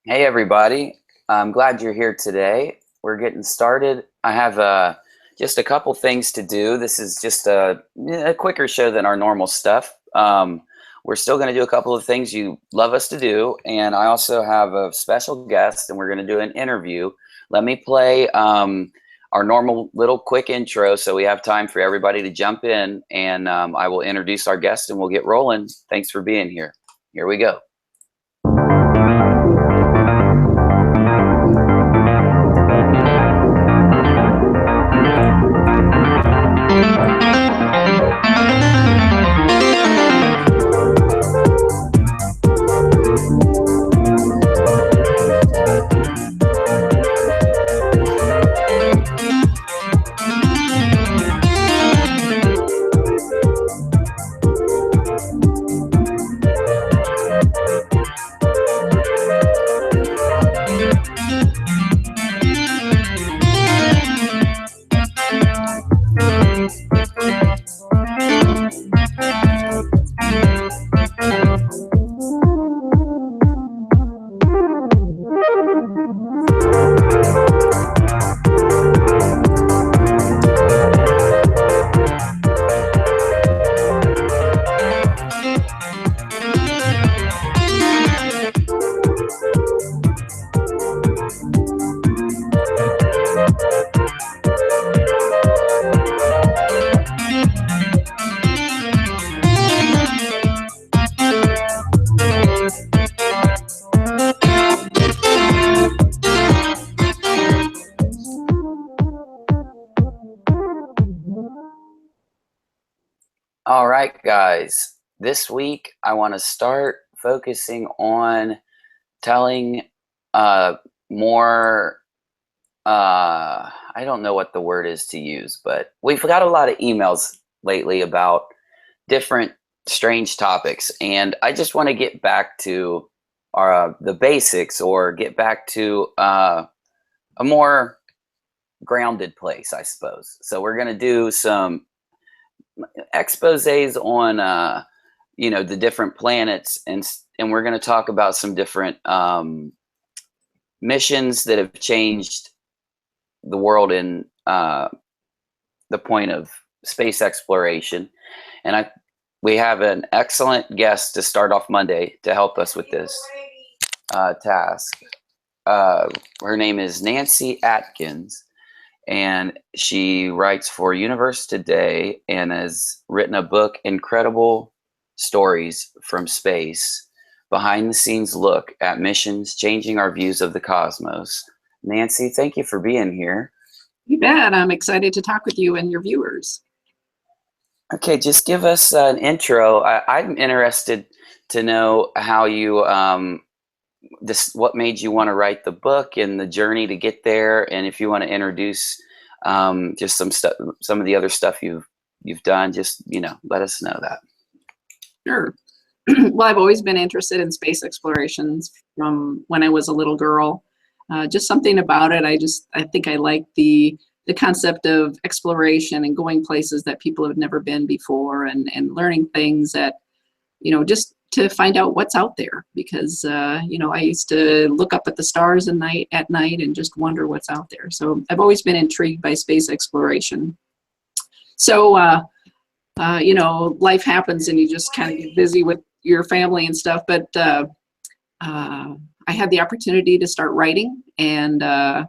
Hey everybody, I'm glad you're here today. We're getting started. I have just a couple things to do. This is just a quicker show than our normal stuff. We're still going to do a couple of things you love us to do, and I also have a special guest, and we're going to do an interview. Let me play our normal little quick intro so we have time for everybody to jump in, and I will introduce our guest and we'll get rolling. Thanks for being here. Here we go. All right, guys, this week I want to start focusing on telling more, I don't know what the word is to use, but we've got a lot of emails lately about different strange topics, and I just want to get back to the basics, or get back to a more grounded place, I suppose. So we're going to do some exposés on the different planets, and we're going to talk about some different missions that have changed the world in the point of space exploration. And we have an excellent guest to start off Monday to help us with this task. Her name is Nancy Atkinson, and she writes for Universe Today and has written a book, Incredible Stories from Space, behind the scenes look at missions changing our views of the cosmos. Nancy, thank you for being here. You bet. I'm excited to talk with you and your viewers. Okay, just give us an intro. I'm interested to know how you, what made you want to write the book and the journey to get there, and if you want to introduce just some of the other stuff you've done, just let us know that. Sure. Well, I've always been interested in space explorations from when I was a little girl. Just something about it. I think I like the concept of exploration and going places that people have never been before, and learning things that, just to find out what's out there, because I used to look up at the stars at night and just wonder what's out there. So I've always been intrigued by space exploration. So life happens and you just kind of get busy with your family and stuff, but I had the opportunity to start writing, and I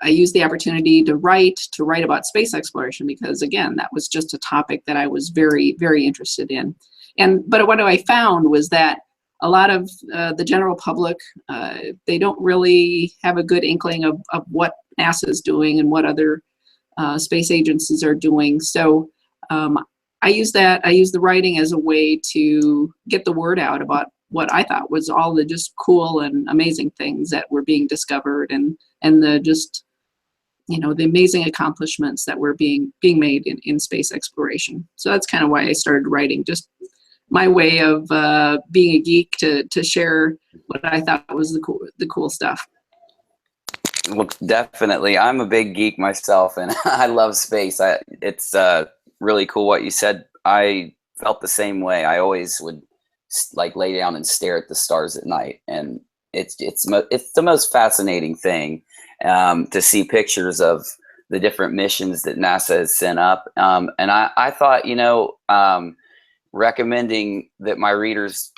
used the opportunity to write about space exploration, because again, that was just a topic that I was very, very interested in. But what I found was that a lot of the general public, they don't really have a good inkling of what NASA is doing and what other space agencies are doing. So I used the writing as a way to get the word out about what I thought was all the just cool and amazing things that were being discovered, and the just the amazing accomplishments that were being made in space exploration. So that's kind of why I started writing, just my way of being a geek to share what I thought was the cool stuff. Well, definitely. I'm a big geek myself, and I love space. It's really cool what you said. I felt the same way. I always would like lay down and stare at the stars at night. And it's the most fascinating thing to see pictures of the different missions that NASA has sent up. And I thought, you know, recommending that my readers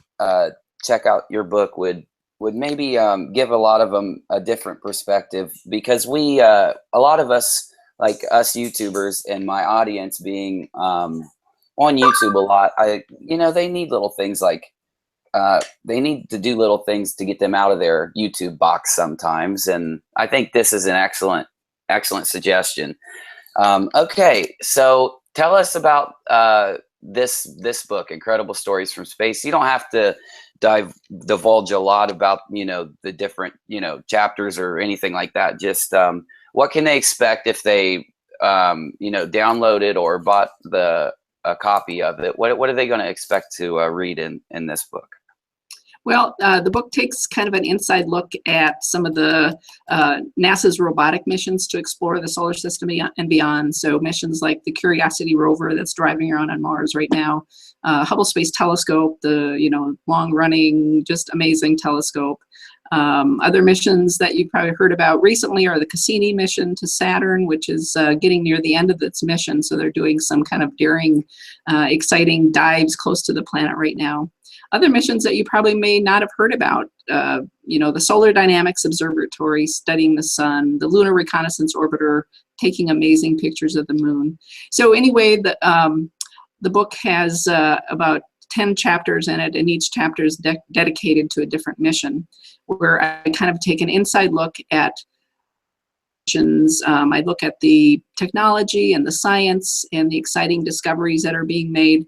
check out your book would maybe give a lot of them a different perspective, because we a lot of us, like us YouTubers and my audience being on YouTube a lot, you know, they need little things like they need to do little things to get them out of their YouTube box sometimes. And I think this is an excellent suggestion. Okay, so tell us about this book, Incredible Stories from Space. You don't have to divulge a lot about, you know, the different, you know, chapters or anything like that. Just what can they expect if they you know, downloaded or bought a copy of it? What are they going to expect to read in this book? Well, the book takes kind of an inside look at some of the NASA's robotic missions to explore the solar system and beyond. So missions like the Curiosity rover that's driving around on Mars right now, Hubble Space Telescope, the, you know, long-running, just amazing telescope. Other missions that you've probably heard about recently are the Cassini mission to Saturn, which is getting near the end of its mission. So they're doing some kind of daring, exciting dives close to the planet right now. Other missions that you probably may not have heard about, you know, the Solar Dynamics Observatory studying the sun, the Lunar Reconnaissance Orbiter taking amazing pictures of the moon. So anyway, the book has about 10 chapters in it, and each chapter is dedicated to a different mission, where I kind of take an inside look at missions. I look at the technology and the science and the exciting discoveries that are being made.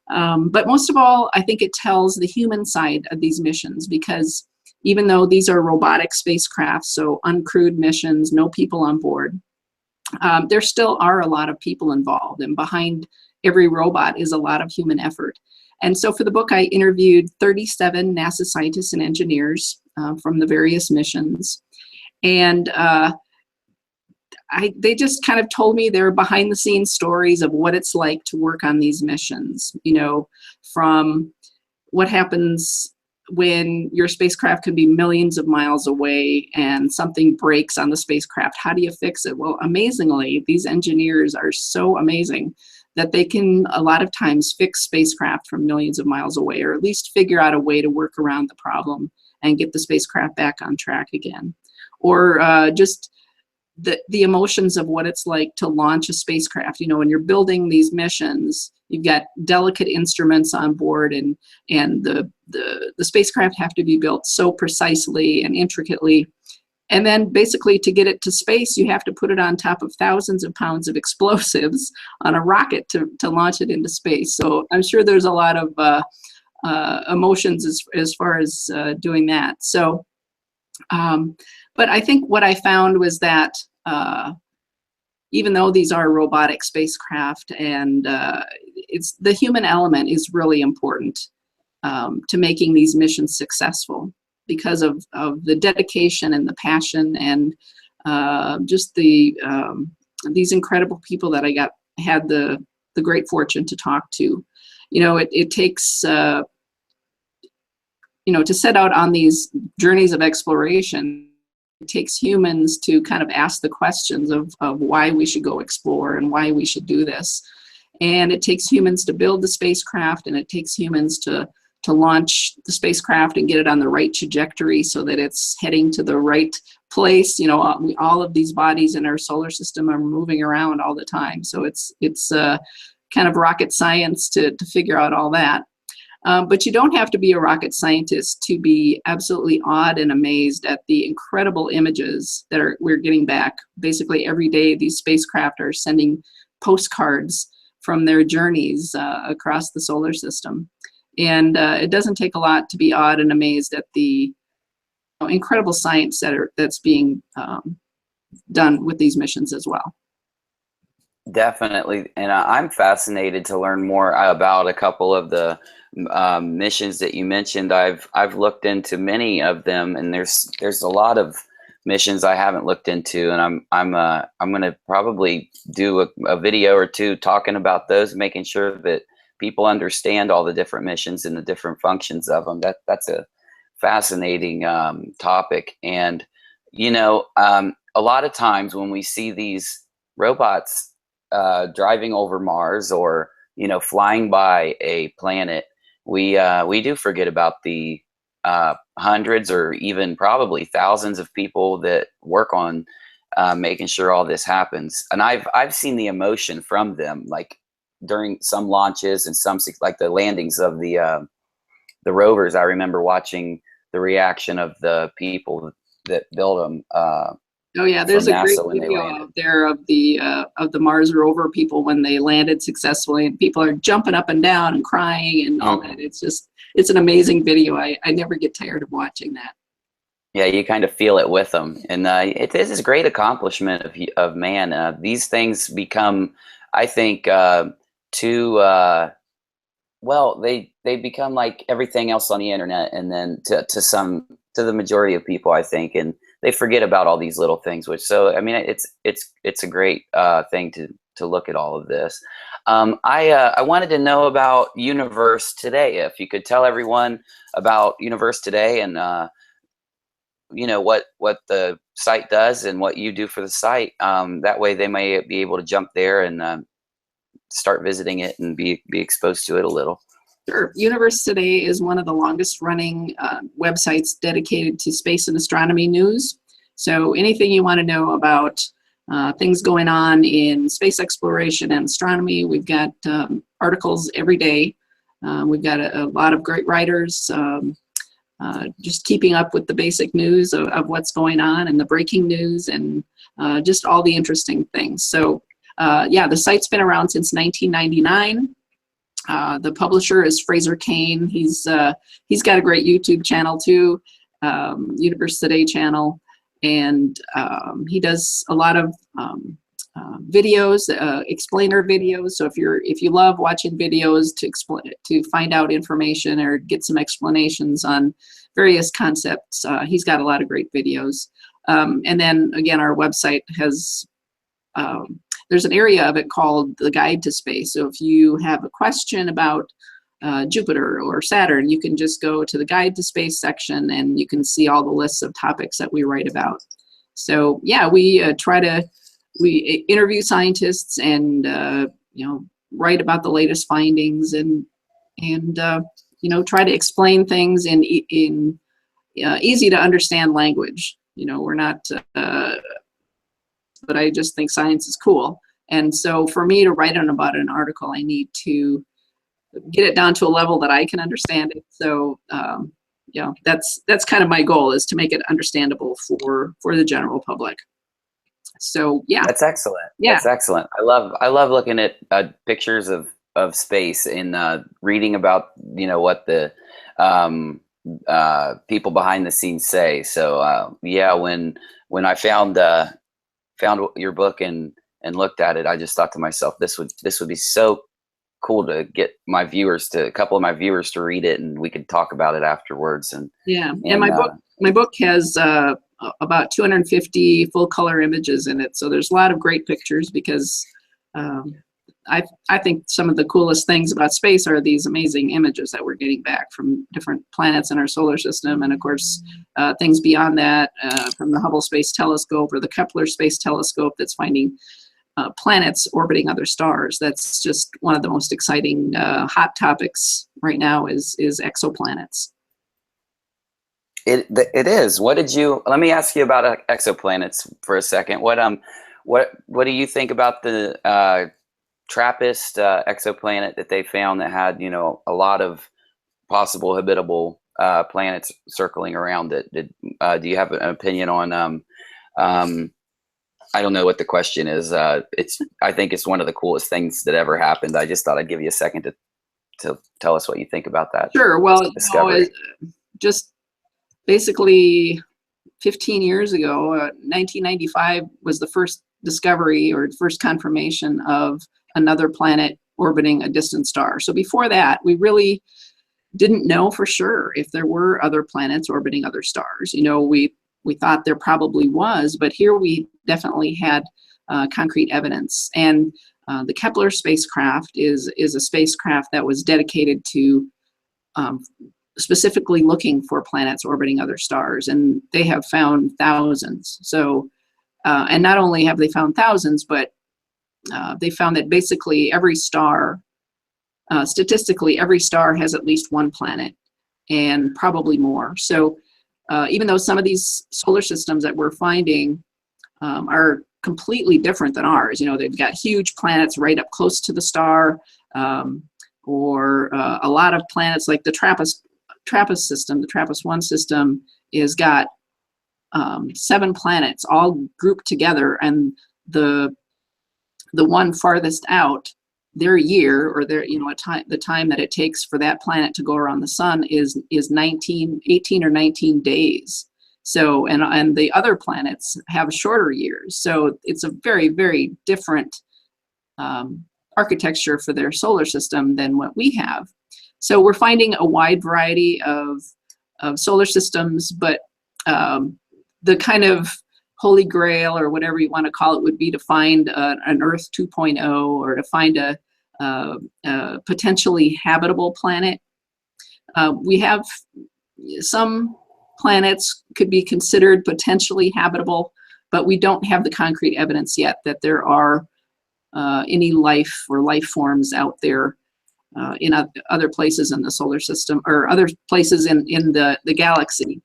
But most of all, I think it tells the human side of these missions, because even though these are robotic spacecraft, so uncrewed missions, no people on board, there still are a lot of people involved, and behind every robot is a lot of human effort. And so for the book, I interviewed 37 NASA scientists and engineers from the various missions. And they just kind of told me their behind the scenes stories of what it's like to work on these missions, you know, from what happens when your spacecraft can be millions of miles away and something breaks on the spacecraft. How do you fix it? Well, amazingly, these engineers are so amazing that they can a lot of times fix spacecraft from millions of miles away, or at least figure out a way to work around the problem and get the spacecraft back on track again. Or just the emotions of what it's like to launch a spacecraft. You know, when you're building these missions, you've got delicate instruments on board, and the spacecraft have to be built so precisely and intricately. And then basically to get it to space, you have to put it on top of thousands of pounds of explosives on a rocket to launch it into space. So I'm sure there's a lot of emotions as far as doing that. So, but I think what I found was that even though these are robotic spacecraft, and it's the human element is really important to making these missions successful, because of the dedication and the passion and just these incredible people that I had the great fortune to talk to. You know, it takes you know, to set out on these journeys of exploration, it takes humans to kind of ask the questions of why we should go explore and why we should do this. And it takes humans to build the spacecraft, and it takes humans to launch the spacecraft and get it on the right trajectory so that it's heading to the right place. You know, all of these bodies in our solar system are moving around all the time. So it's kind of rocket science to figure out all that. But you don't have to be a rocket scientist to be absolutely awed and amazed at the incredible images that we're getting back. Basically every day, these spacecraft are sending postcards from their journeys across the solar system. And it doesn't take a lot to be awed and amazed at the incredible science that's being done with these missions as well. Definitely, and I'm fascinated to learn more about a couple of the missions that you mentioned. I've looked into many of them, and there's a lot of missions I haven't looked into, and I'm going to probably do a video or two talking about those, making sure that people understand all the different missions and the different functions of them. That's a fascinating topic. And a lot of times when we see these robots driving over Mars or flying by a planet, we do forget about the hundreds or even probably thousands of people that work on making sure all this happens. And I've seen the emotion from them, like during some launches and some like the landings of the rovers. I remember watching the reaction of the people that built them. Oh yeah, there's a great video out there of the Mars rover people when they landed successfully, and people are jumping up and down and crying and all that. It's an amazing video. I never get tired of watching that. Yeah, you kind of feel it with them, and it is a great accomplishment of man. These things become, I think, well, they become like everything else on the internet, and then to the majority of people, I think, and they forget about all these little things. So I mean, it's a great thing to look at all of this. I wanted to know about Universe Today. If you could tell everyone about Universe Today and what the site does and what you do for the site. That way they may be able to jump there and start visiting it and be exposed to it a little. Sure. Universe Today is one of the longest running websites dedicated to space and astronomy news. So anything you want to know about things going on in space exploration and astronomy, we've got articles every day. We've got a lot of great writers just keeping up with the basic news of what's going on and the breaking news and just all the interesting things. So yeah, the site's been around since 1999. The publisher is Fraser Kane. He's got a great YouTube channel too, Universe Today channel, and he does a lot of videos, explainer videos. So if you love watching videos to find out information or get some explanations on various concepts, he's got a lot of great videos. And then again, our website has there's an area of it called the Guide to Space. So if you have a question about Jupiter or Saturn, you can just go to the Guide to Space section and you can see all the lists of topics that we write about. So yeah, we interview scientists and write about the latest findings and try to explain things in easy to understand language. We're not but I just think science is cool. And so for me to write about an article, I need to get it down to a level that I can understand it. So that's kind of my goal, is to make it understandable for the general public. So yeah, that's excellent. Yeah, that's excellent. I love looking at pictures of space and reading about what the people behind the scenes say. So yeah, when I found your book and looked at it, I just thought to myself, this would be so cool to get a couple of my viewers to read it, and we could talk about it afterwards. And my book has about 250 full color images in it, so there's a lot of great pictures because I think some of the coolest things about space are these amazing images that we're getting back from different planets in our solar system, and of course things beyond that from the Hubble Space Telescope or the Kepler Space Telescope that's finding planets orbiting other stars. That's just one of the most exciting hot topics right now is exoplanets. It is. Let me ask you about exoplanets for a second. What do you think about the TRAPPIST exoplanet that they found that had a lot of possible habitable planets circling around it? Do you have an opinion on I don't know what the question is. I think it's one of the coolest things that ever happened. I just thought I'd give you a second to tell us what you think about that. Sure. Well, just basically 15 years ago, 1995 was the first discovery or first confirmation of another planet orbiting a distant star. So before that, we really didn't know for sure if there were other planets orbiting other stars. We thought there probably was, but here we definitely had concrete evidence. And the Kepler spacecraft is a spacecraft that was dedicated to specifically looking for planets orbiting other stars, and they have found thousands. So, and not only have they found thousands, but they found that basically every star, statistically, every star has at least one planet, and probably more. So even though some of these solar systems that we're finding are completely different than ours, you know, they've got huge planets right up close to the star, or a lot of planets like the TRAPPIST system, the TRAPPIST-1 system, has got 7 planets all grouped together, and the one farthest out, their year, or their, you know, the time that it takes for that planet to go around the sun is 18 or 19 days. So, and the other planets have shorter years. So it's a very, very different architecture for their solar system than what we have. So we're finding a wide variety of solar systems, but the kind of holy grail, or whatever you want to call it, would be to find an Earth 2.0, or to find a potentially habitable planet. We have some planets could be considered potentially habitable, but we don't have the concrete evidence yet that there are any life or life forms out there in other places in the solar system, or other places in the galaxy,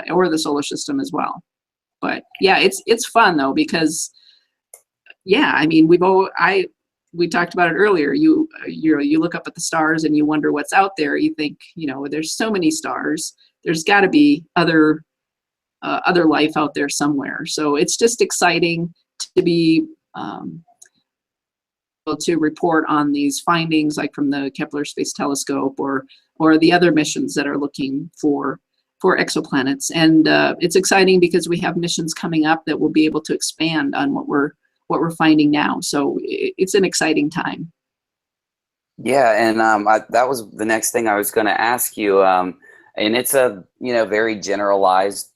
or the solar system as well. But yeah, it's fun though, because yeah, I mean, we talked about it earlier. You look up at the stars and you wonder what's out there. You think, you know, there's so many stars. There's got to be other life out there somewhere. So it's just exciting to be able to report on these findings, like from the Kepler Space Telescope, or the other missions that are looking for exoplanets. And it's exciting because we have missions coming up that will be able to expand on what we're finding now. So it's an exciting time. Yeah, and that was the next thing I was going to ask you. And it's a, you know, very generalized,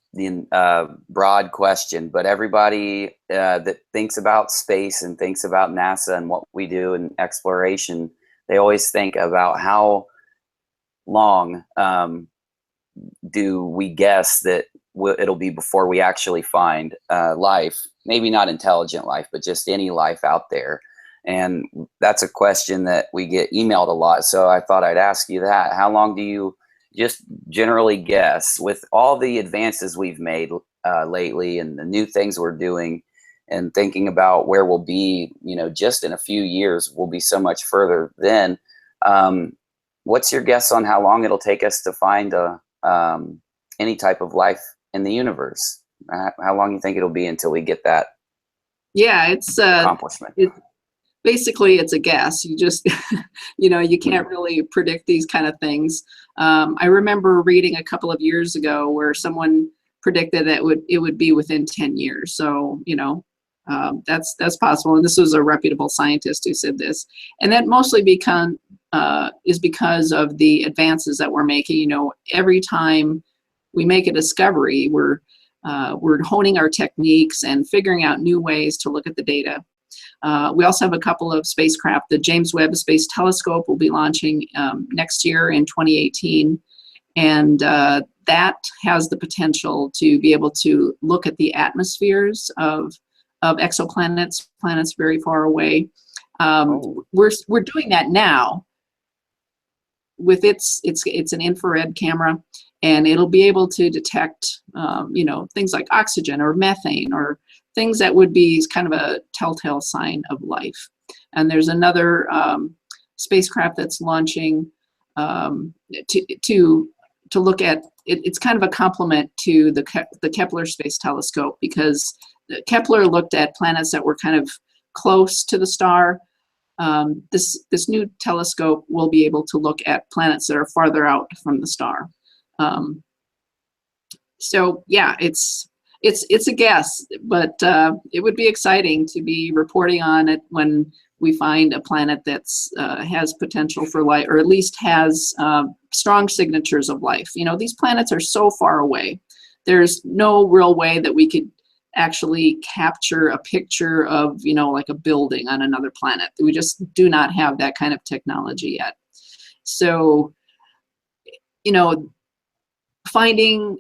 broad question, but everybody that thinks about space and thinks about NASA and what we do in exploration, they always think about how long do we guess that it'll be before we actually find life, maybe not intelligent life, but just any life out there. And that's a question that we get emailed a lot. So I thought I'd ask you that. How long do you just generally guess, with all the advances we've made lately and the new things we're doing, and thinking about where we'll be, you know, just in a few years, we'll be so much further then. What's your guess on how long it'll take us to find any type of life in the universe? How long do you think it'll be until we get that? Yeah, it's accomplishment. Basically, it's a guess. You just, you know, you can't really predict these kind of things. I remember reading a couple of years ago where someone predicted that it would be within 10 years. So, you know, that's possible. And this was a reputable scientist who said this. And that mostly is because of the advances that we're making. You know, every time we make a discovery, we're honing our techniques and figuring out new ways to look at the data. We also have a couple of spacecraft. The James Webb Space Telescope will be launching next year in 2018. And that has the potential to be able to look at the atmospheres of exoplanets, planets very far away. We're doing that now with it's an infrared camera, and it'll be able to detect you know, things like oxygen or methane, or things that would be kind of a telltale sign of life. And there's another spacecraft that's launching to look at it. It's kind of a complement to the Kepler Space Telescope, because Kepler looked at planets that were kind of close to the star. This new telescope will be able to look at planets that are farther out from the star. So yeah, it's a guess, but it would be exciting to be reporting on it when we find a planet that's has potential for life, or at least has strong signatures of life. You know, these planets are so far away. There's no real way that we could actually capture a picture of, you know, like a building on another planet. We just do not have that kind of technology yet. So, you know, finding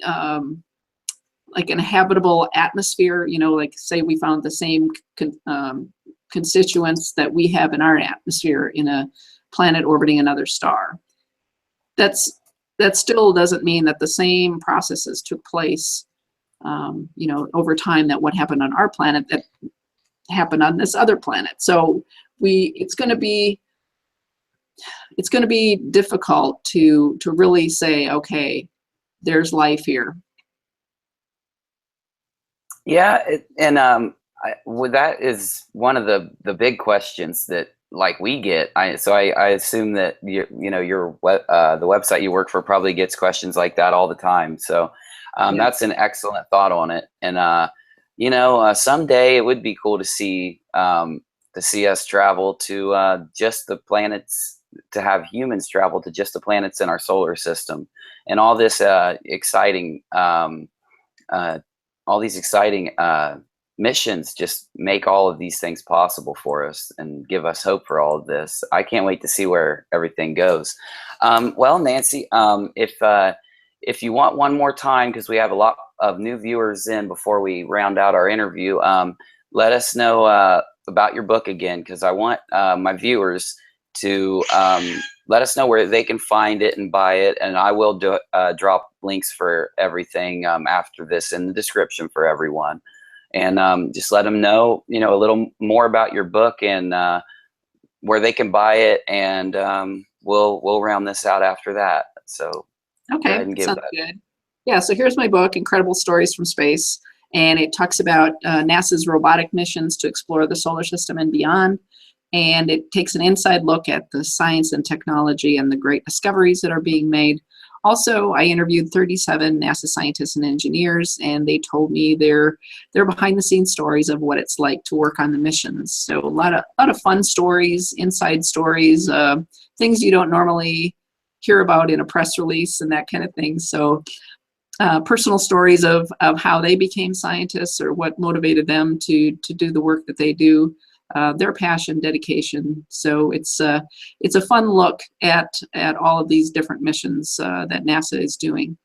like an habitable atmosphere, you know, like say we found the same constituents that we have in our atmosphere in a planet orbiting another star. That still doesn't mean that the same processes took place, you know, over time, that what happened on our planet that happened on this other planet. So it's going to be difficult to really say, okay, there's life here. Yeah, well, that is one of the big questions that like we get. I assume that you know the website you work for probably gets questions like that all the time. So Yeah. that's an excellent thought on it. And you know, someday it would be cool to see us travel to just the planets, to have humans travel to just the planets in our solar system, and all this exciting. All these exciting missions just make all of these things possible for us and give us hope for all of this. I can't wait to see where everything goes. Well, Nancy, if you want one more time, because we have a lot of new viewers in before we round out our interview, let us know about your book again, because I want my viewers to let us know where they can find it and buy it, and I will drop links for everything after this in the description for everyone, and just let them know, you know, a little more about your book and where they can buy it, and we'll round this out after that. So okay, go ahead and give sounds that. good. Yeah, so here's my book, Incredible Stories from Space, and it talks about NASA's robotic missions to explore the solar system and beyond. And it takes an inside look at the science and technology and the great discoveries that are being made. Also, I interviewed 37 NASA scientists and engineers, and they told me their behind-the-scenes stories of what it's like to work on the missions. So a lot of fun stories, inside stories, things you don't normally hear about in a press release and that kind of thing. So personal stories of how they became scientists or what motivated them to do the work that they do. Their passion, dedication. So it's a fun look at all of these different missions that NASA is doing.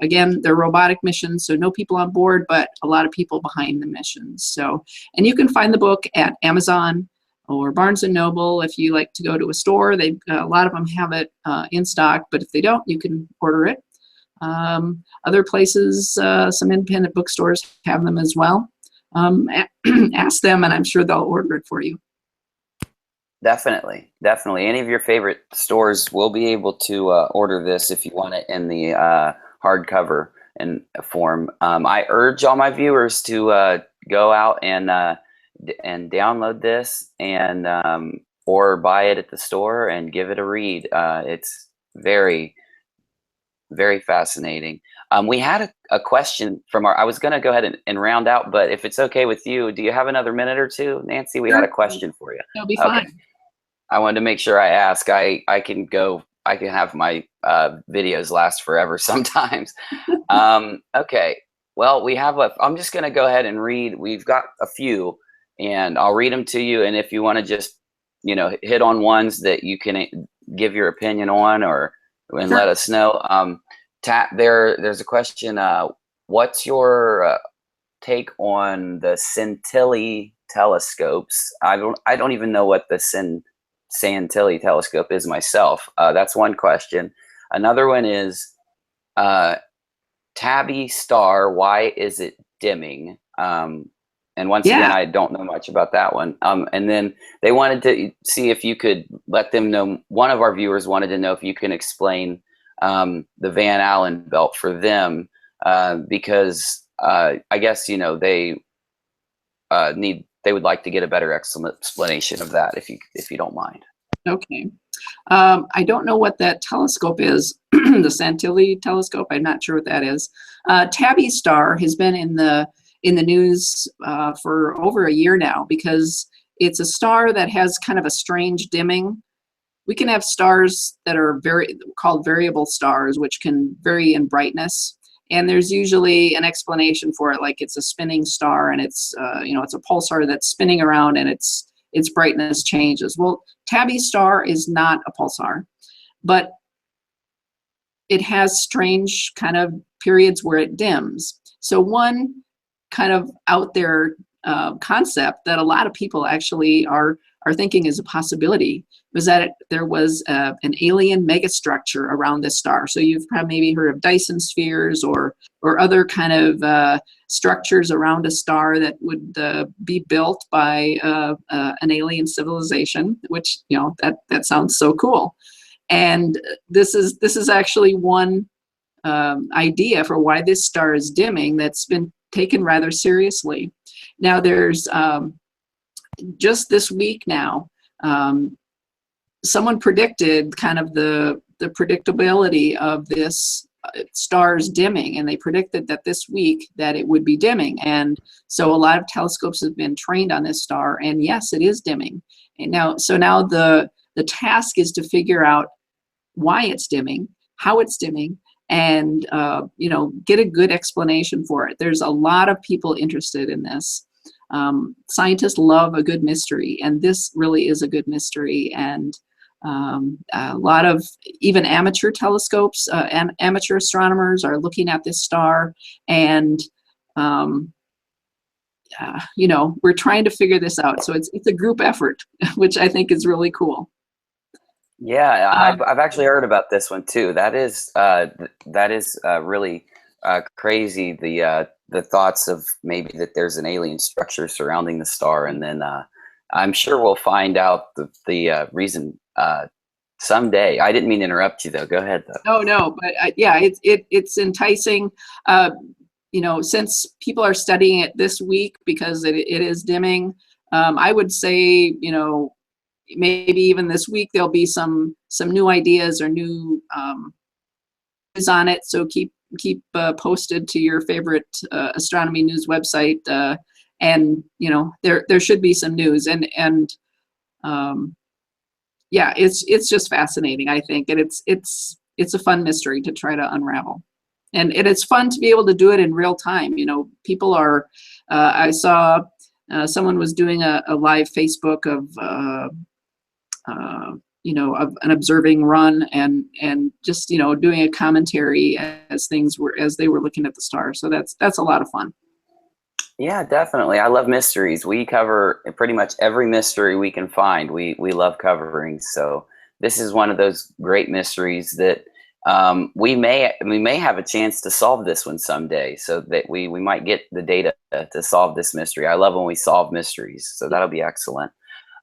Again, they're robotic missions, so no people on board, but a lot of people behind the missions. So, and you can find the book at Amazon or Barnes & Noble. If you like to go to a store, a lot of them have it in stock, but if they don't, you can order it. Other places, some independent bookstores have them as well. Ask them, and I'm sure they'll order it for you. Definitely. Any of your favorite stores will be able to order this if you want it in the hardcover and form. I urge all my viewers to go out and download this and or buy it at the store and give it a read. It's very, very fascinating. We had a question from I was going to go ahead and round out, but if it's okay with you, do you have another minute or two, Nancy? We had a question for you. It'll be fine. Okay. I wanted to make sure I ask. I can have my videos last forever sometimes. Okay. Well, we have I'm just going to go ahead and read. We've got a few, and I'll read them to you. And if you want to just, you know, hit on ones that you can give your opinion on, and Sure. let us know. There's a question. What's your take on the Scintilla telescopes? I don't even know what the Scintilla telescope is myself. That's one question. Another one is Tabby Star. Why is it dimming? And once again, I don't know much about that one. And then they wanted to see if you could let them know. One of our viewers wanted to know if you can explain the Van Allen belt for them, because I guess, you know, they would like to get a better explanation of that, if you don't mind. Okay. I don't know what that telescope is. The Scintilla telescope. I'm not sure what that is. Tabby Star has been in the news for over a year now, because it's a star that has kind of a strange dimming. We can have stars that are called variable stars, which can vary in brightness. And there's usually an explanation for it, like it's a spinning star and it's it's a pulsar that's spinning around and its brightness changes. Well, Tabby star is not a pulsar, but it has strange kind of periods where it dims. So one kind of out there concept that a lot of people actually are thinking is a possibility was that there was an alien megastructure around this star. So you've probably maybe heard of Dyson spheres or other kind of structures around a star that would be built by an alien civilization, which that sounds so cool. And this is actually one idea for why this star is dimming that's been taken rather seriously. Now there's just this week now, someone predicted kind of the predictability of this star's dimming, and they predicted that this week that it would be dimming. And so a lot of telescopes have been trained on this star, and yes, it is dimming. And now the task is to figure out why it's dimming, how it's dimming, and get a good explanation for it. There's a lot of people interested in this. Scientists love a good mystery, and this really is a good mystery. And a lot of even amateur telescopes and amateur astronomers are looking at this star, and we're trying to figure this out. So it's a group effort, which I think is really cool. Yeah, I've actually heard about this one too. That is really crazy. The thoughts of maybe that there's an alien structure surrounding the star, and then I'm sure we'll find out the reason someday. I didn't mean to interrupt you though. Go ahead though. No, but yeah, it's enticing. Since people are studying it this week because it is dimming, I would say maybe even this week there'll be some new ideas or new news on it. So keep posted to your favorite astronomy news website, and there should be some news. And yeah, it's just fascinating, I think, and it's a fun mystery to try to unravel. And it's fun to be able to do it in real time. People are. I saw someone was doing a live Facebook of of an observing run and just doing a commentary as they were looking at the stars. So that's a lot of fun. Yeah, definitely. I love mysteries. We cover pretty much every mystery we can find. We love covering. So this is one of those great mysteries that we may have a chance to solve this one someday. So that we might get the data to solve this mystery. I love when we solve mysteries. So that'll be excellent.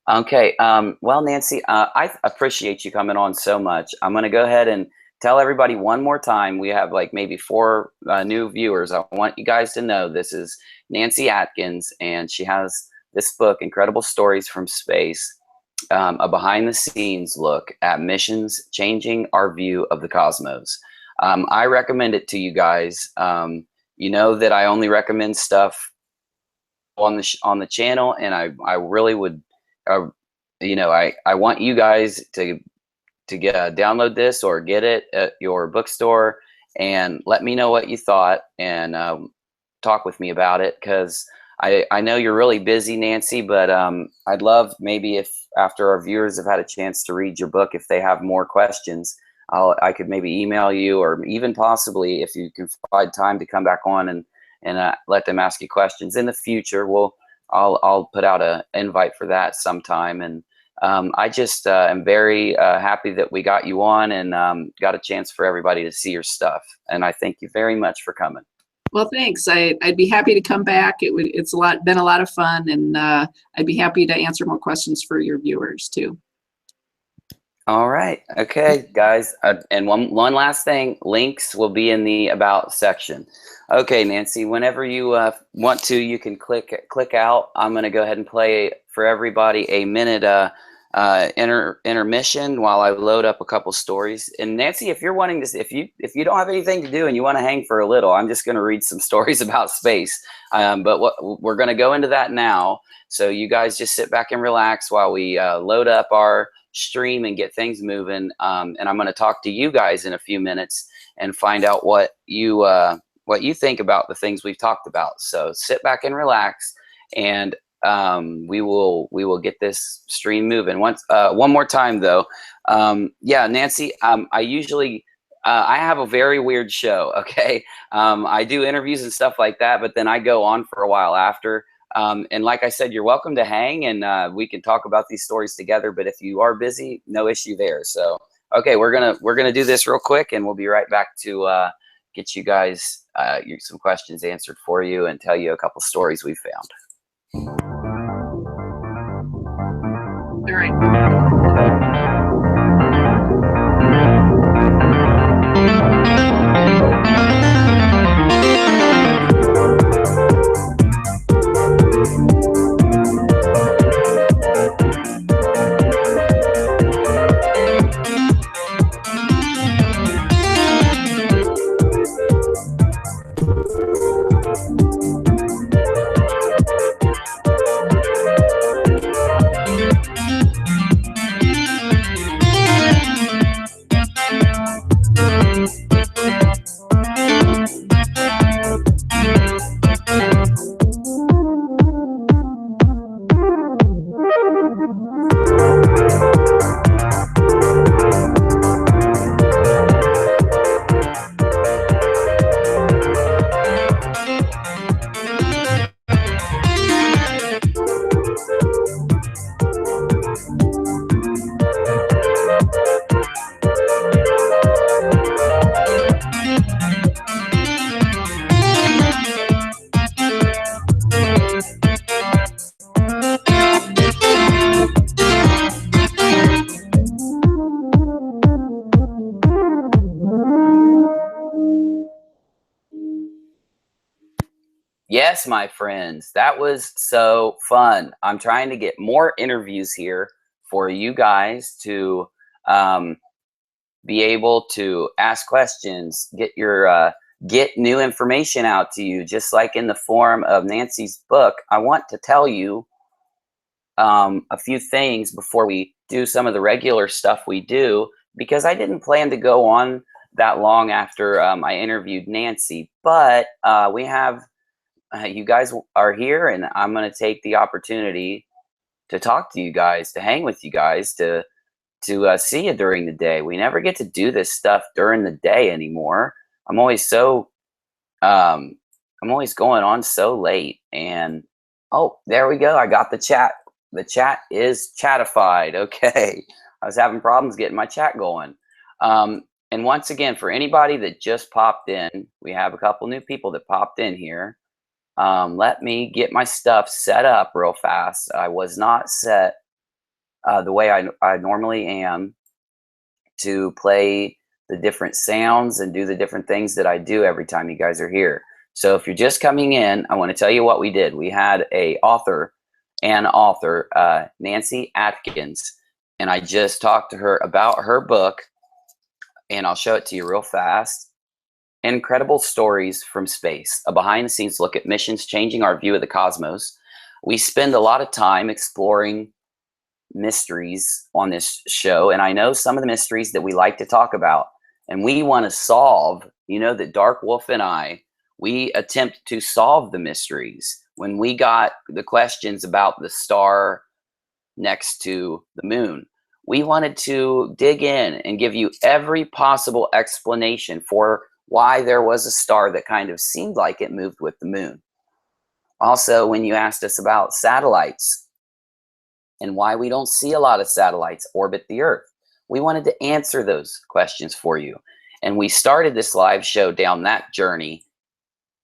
Okay. Well, Nancy, I appreciate you coming on so much. I'm going to go ahead and tell everybody one more time. We have like maybe 4 new viewers. I want you guys to know this is Nancy Atkins, and she has this book, Incredible Stories from Space, a behind-the-scenes look at missions changing our view of the cosmos. I recommend it to you guys. You know that I only recommend stuff on the channel, and I really would. I want you guys to download this or get it at your bookstore and let me know what you thought, and talk with me about it, because I know you're really busy, Nancy, but I'd love maybe if after our viewers have had a chance to read your book, if they have more questions, I could maybe email you, or even possibly if you can find time to come back on and let them ask you questions in the future. I'll put out an invite for that sometime. And I just am very happy that we got you on and got a chance for everybody to see your stuff. And I thank you very much for coming. Well, thanks. I'd be happy to come back. It's been a lot of fun, and I'd be happy to answer more questions for your viewers too. All right. Okay, guys. And one last thing, links will be in the About section. Okay, Nancy, whenever you want to, you can click out. I'm going to go ahead and play for everybody a minute intermission while I load up a couple stories. And Nancy, if you're wanting to, if you don't have anything to do and you want to hang for a little, I'm just going to read some stories about space. But we're going to go into that now. So you guys just sit back and relax while we load up our stream and get things moving. And I'm going to talk to you guys in a few minutes and find out what you what you think about the things we've talked about. So sit back and relax, and we will get this stream moving. One more time though. Yeah, Nancy, I usually I have a very weird show. Okay, I do interviews and stuff like that, but then I go on for a while after. And like I said, you're welcome to hang, and we can talk about these stories together. But if you are busy, no issue there. So okay, we're gonna do this real quick, and we'll be right back to get you guys some questions answered for you and tell you a couple stories we found. All right. Yes, my friends, that was so fun. I'm trying to get more interviews here for you guys to be able to ask questions, get new information out to you, just like in the form of Nancy's book. I want to tell you a few things before we do some of the regular stuff we do, because I didn't plan to go on that long after I interviewed Nancy, but we have you guys are here, and I'm going to take the opportunity to talk to you guys, to hang with you guys, to see you during the day. We never get to do this stuff during the day anymore. I'm always going on so late. And oh, there we go. I got the chat. The chat is chatified. Okay, I was having problems getting my chat going. And once again, for anybody that just popped in, we have a couple new people that popped in here. Let me get my stuff set up real fast. I was not set the way I normally am to play the different sounds and do the different things that I do every time you guys are here. So if you're just coming in, I want to tell you what we did. We had an author, Nancy Atkinson, and I just talked to her about her book, and I'll show it to you real fast. Incredible Stories from Space, a behind-the-scenes look at missions changing our view of the cosmos. We spend a lot of time exploring mysteries on this show, and I know some of the mysteries that we like to talk about, and we want to solve. You know that Dark Wolf and I, we attempt to solve the mysteries. When we got the questions about the star next to the moon, we wanted to dig in and give you every possible explanation for why there was a star that kind of seemed like it moved with the moon. Also, when you asked us about satellites and why we don't see a lot of satellites orbit the Earth, we wanted to answer those questions for you. And we started this live show down that journey,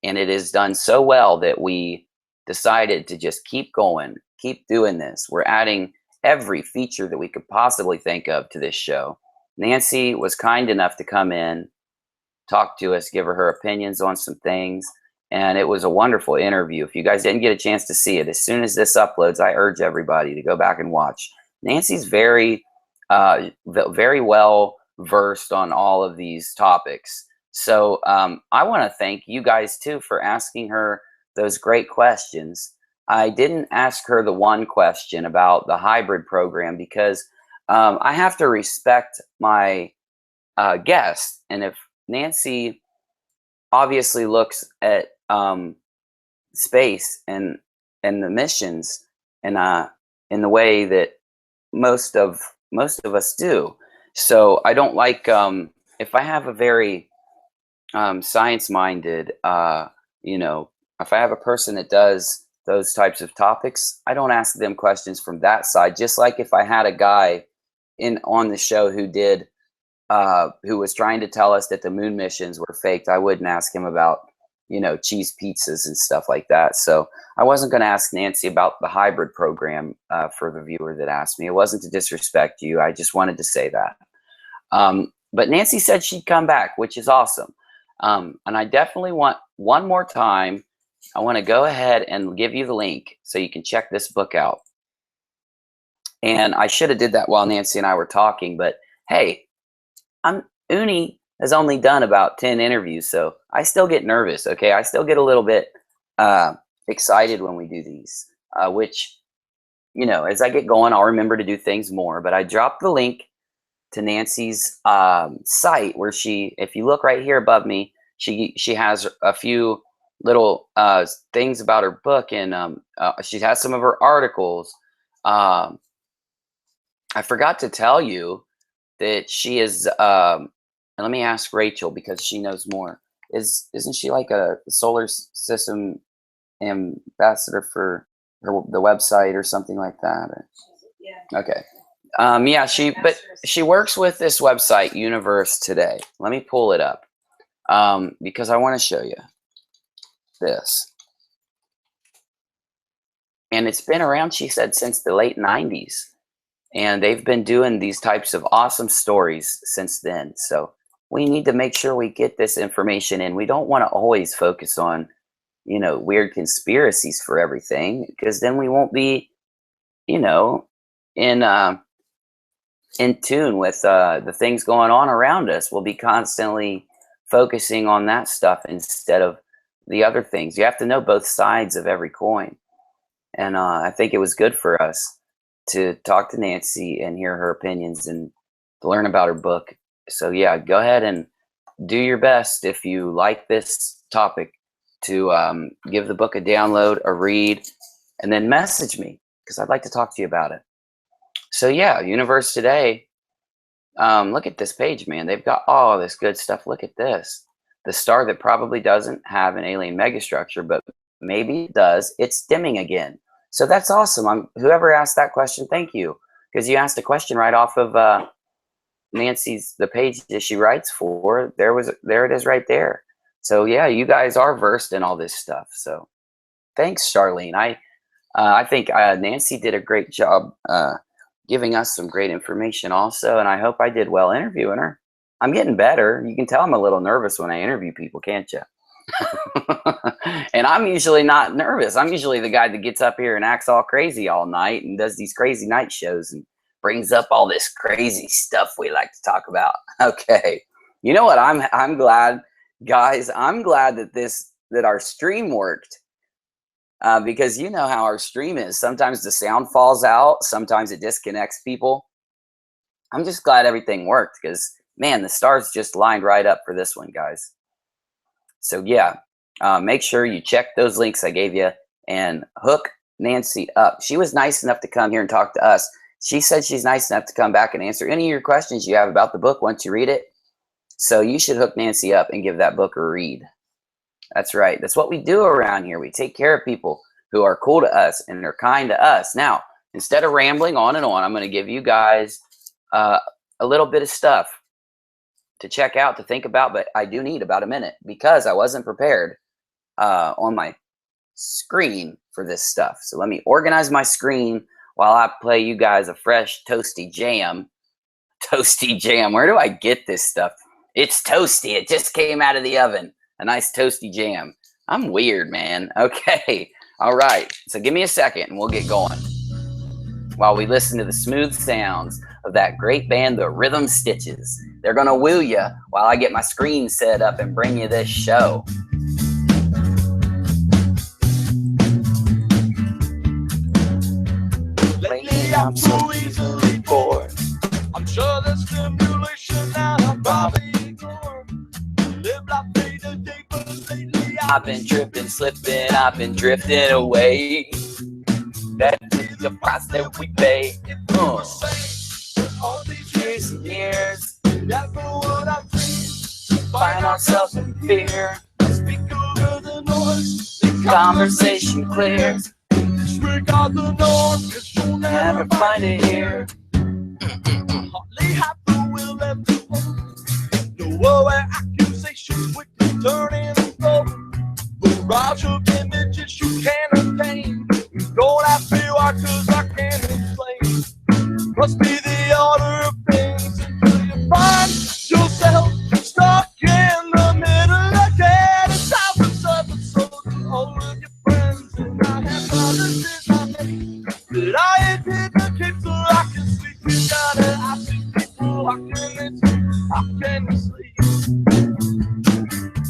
and it has done so well that we decided to just keep going, keep doing this. We're adding every feature that we could possibly think of to this show. Nancy was kind enough to come in, talk to us, give her opinions on some things, and it was a wonderful interview. If you guys didn't get a chance to see it, as soon as this uploads, I urge everybody to go back and watch. Nancy's very well versed on all of these topics. So I want to thank you guys too for asking her those great questions. I didn't ask her the one question about the hybrid program because I have to respect my guests, and if Nancy obviously looks at space and the missions and in the way that most of us do. So I don't like if I have a very science-minded, you know, if I have a person that does those types of topics, I don't ask them questions from that side. Just like if I had a guy on the show who did who was trying to tell us that the moon missions were faked, I wouldn't ask him about, you know, cheese pizzas and stuff like that. So I wasn't going to ask Nancy about the hybrid program for the viewer that asked me. It wasn't to disrespect you. I just wanted to say that. But Nancy said she'd come back, which is awesome. And I definitely want one more time. I want to go ahead and give you the link so you can check this book out. And I should have did that while Nancy and I were talking, but hey, Uni has only done about 10 interviews, so I still get nervous, okay? I still get a little bit excited when we do these, which, you know, as I get going, I'll remember to do things more. But I dropped the link to Nancy's site where she, if you look right here above me, she has a few little things about her book, and she has some of her articles. I forgot to tell you that she is, and let me ask Rachel because she knows more. Isn't she like a solar system ambassador for the website or something like that? Or? Yeah. Okay. Yeah, she works with this website, Universe Today. Let me pull it up because I want to show you this. And it's been around, she said, since the late 90s. And they've been doing these types of awesome stories since then. So we need to make sure we get this information in. We don't want to always focus on, you know, weird conspiracies for everything, because then we won't be, you know, in tune with the things going on around us. We'll be constantly focusing on that stuff instead of the other things. You have to know both sides of every coin. And I think it was good for us to talk to Nancy and hear her opinions and to learn about her book. So yeah, go ahead and do your best if you like this topic to give the book a download, a read, and then message me because I'd like to talk to you about it. So yeah, Universe Today, look at this page, man. They've got all this good stuff. Look at this. The star that probably doesn't have an alien megastructure, but maybe it does. It's dimming again. So that's awesome. Whoever asked that question, thank you. Because you asked a question right off of Nancy's, the page that she writes for. There it is right there. So yeah, you guys are versed in all this stuff. So thanks, Charlene. I think Nancy did a great job giving us some great information also. And I hope I did well interviewing her. I'm getting better. You can tell I'm a little nervous when I interview people, can't you? And I'm usually not nervous. I'm usually the guy that gets up here and acts all crazy all night and does these crazy night shows and brings up all this crazy stuff we like to talk about. Okay. You know what? I'm glad, guys. I'm glad that our stream worked. Because you know how our stream is. Sometimes the sound falls out. Sometimes it disconnects people. I'm just glad everything worked because, man, the stars just lined right up for this one, guys. So yeah, make sure you check those links I gave you and hook Nancy up. She was nice enough to come here and talk to us. She said she's nice enough to come back and answer any of your questions you have about the book once you read it. So you should hook Nancy up and give that book a read. That's right. That's what we do around here. We take care of people who are cool to us and they're kind to us. Now, instead of rambling on and on, I'm going to give you guys a little bit of stuff to check out, to think about, but I do need about a minute because I wasn't prepared on my screen for this stuff. So let me organize my screen while I play you guys a fresh toasty jam. Toasty jam. Where do I get this stuff? It's toasty. It just came out of the oven. A nice toasty jam. I'm weird, man. Okay. All right. So give me a second and we'll get going while we listen to the smooth sounds of that great band, the Rhythm Stitches. They're going to woo you while I get my screen set up and bring you this show. Lately, I'm so easily bored. I'm sure the stimulation that I'm probably ignored. Live like day to day, but I've been tripping, slipping, I've been drifting away. That is the price that we pay. All these years and years, never would I dream. Find ourselves in fear. Speak over the noise, the conversation clears. Disregard the norm, 'cause you'll never find it here. Hardly half the will ever hold. No other accusations quickly turning and flow. Barrage of images you can't obtain. Don't ask me why, 'cause I can't explain. Must be the order of things until you find yourself stuck in the middle again. It's thousands of episodes of all of your friends, and I have promises I made that I intend to keep so I can sleep. You gotta ask these people, how can they sleep? How can they sleep?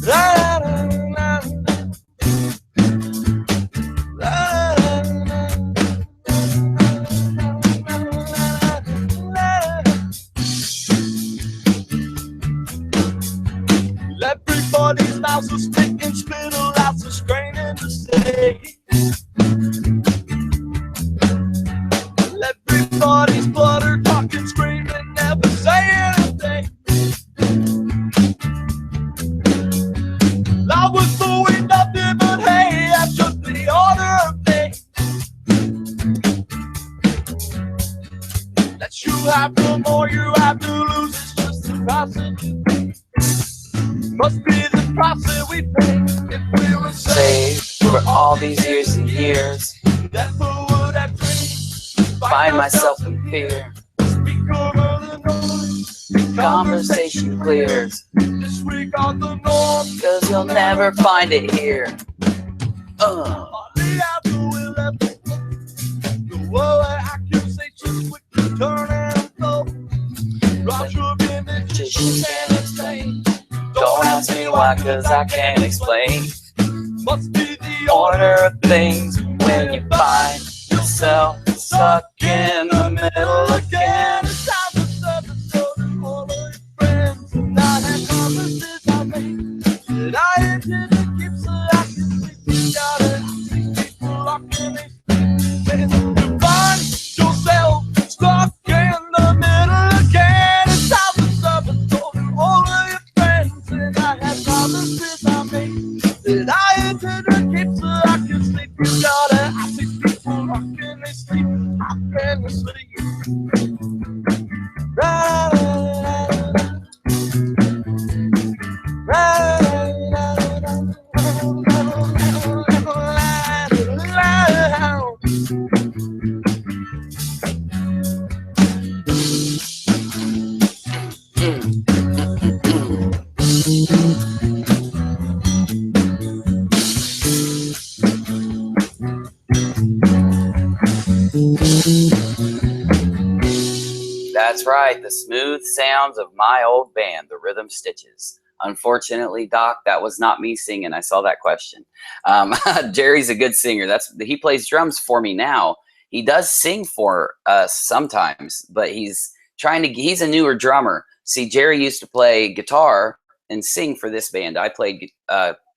La, la, la, la, la. Everybody's mouths are speaking, spittle out the straining to say. Everybody's butter talking, screaming, never say anything. I was doing nothing but hey, that's just the order of things. That you have the more you have to lose, it's just the process you pay. Must be the price that we pay if we were saved for all these years and years. Never would I dream, find myself in fear. Speak over the noise, the conversation clears. Disregard the norm, 'cause you'll never find it here. Hardly ever will ever. The other accusations quickly turn and flow. Rush of images you can't explain. Don't ask me why, 'cause I can't explain. Must be the order of things when you find yourself stuck in the middle again. It's time to stop and show them all of your friends. And I have promises I made that I intend to keep so I can sleep. You gotta ask these people, how can they sleep? When you find yourself stuck in the middle again. It's time to stop and show them all of your friends. And I have promises I made that I intend to keep so I can sleep. You gotta ask these people, how can they sleep? How can they sleep? La, la, la, That's right, the smooth sounds of my old band, the Rhythm Stitches. Unfortunately, Doc, that was not me singing. I saw that question. Jerry's a good singer. He plays drums for me now. He does sing for us sometimes, but he's a newer drummer. See, Jerry used to play guitar and sing for this band. I played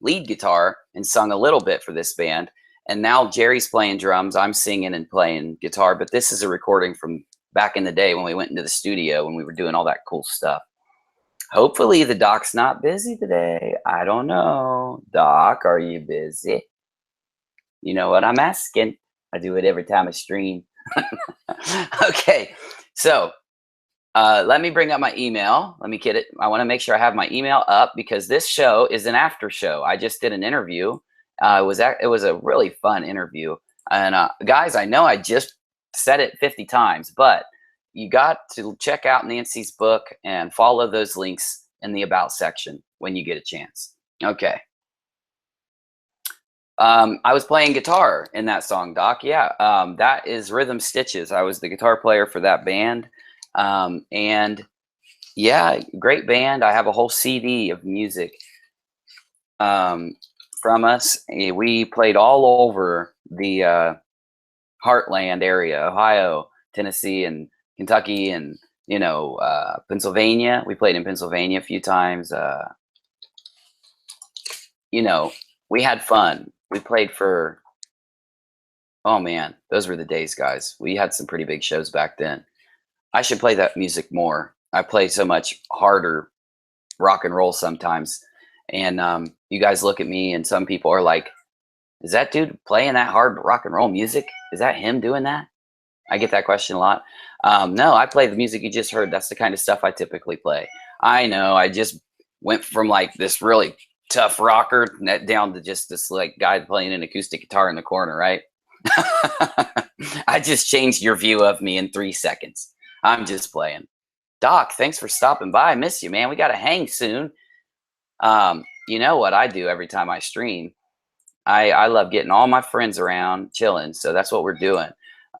lead guitar and sung a little bit for this band. And now Jerry's playing drums. I'm singing and playing guitar, but this is a recording from back in the day when we went into the studio when we were doing all that cool stuff. Hopefully the Doc's not busy today. I don't know. Doc, are you busy? You know what I'm asking. I do it every time I stream. Okay, so let me bring up my email. Let me get it. I want to make sure I have my email up because this show is an after show. I just did an interview. It was a really fun interview. And guys, I know I just said it 50 times, but you got to check out Nancy's book and follow those links in the About section when you get a chance. Okay. I was playing guitar in that song, Doc. Yeah, that is Rhythm Stitches. I was the guitar player for that band. And yeah, great band. I have a whole CD of music from us. We played all over the Heartland area, Ohio, Tennessee, and Kentucky, and Pennsylvania. We played in Pennsylvania a few times. We we had fun. We played for, oh man, those were the days, guys. We had some pretty big shows back then. I should play that music more. I play so much harder rock and roll sometimes. And you guys look at me and some people are like, is that dude playing that hard rock and roll music? Is that him doing that? I get that question a lot. No, I play the music you just heard. That's the kind of stuff I typically play. I know, I just went from like this really tough rocker down to just this like guy playing an acoustic guitar in the corner, right? I just changed your view of me in 3 seconds. I'm just playing. Doc, thanks for stopping by. I miss you, man. We got to hang soon. You know what I do every time I stream? I love getting all my friends around, chilling. So that's what we're doing.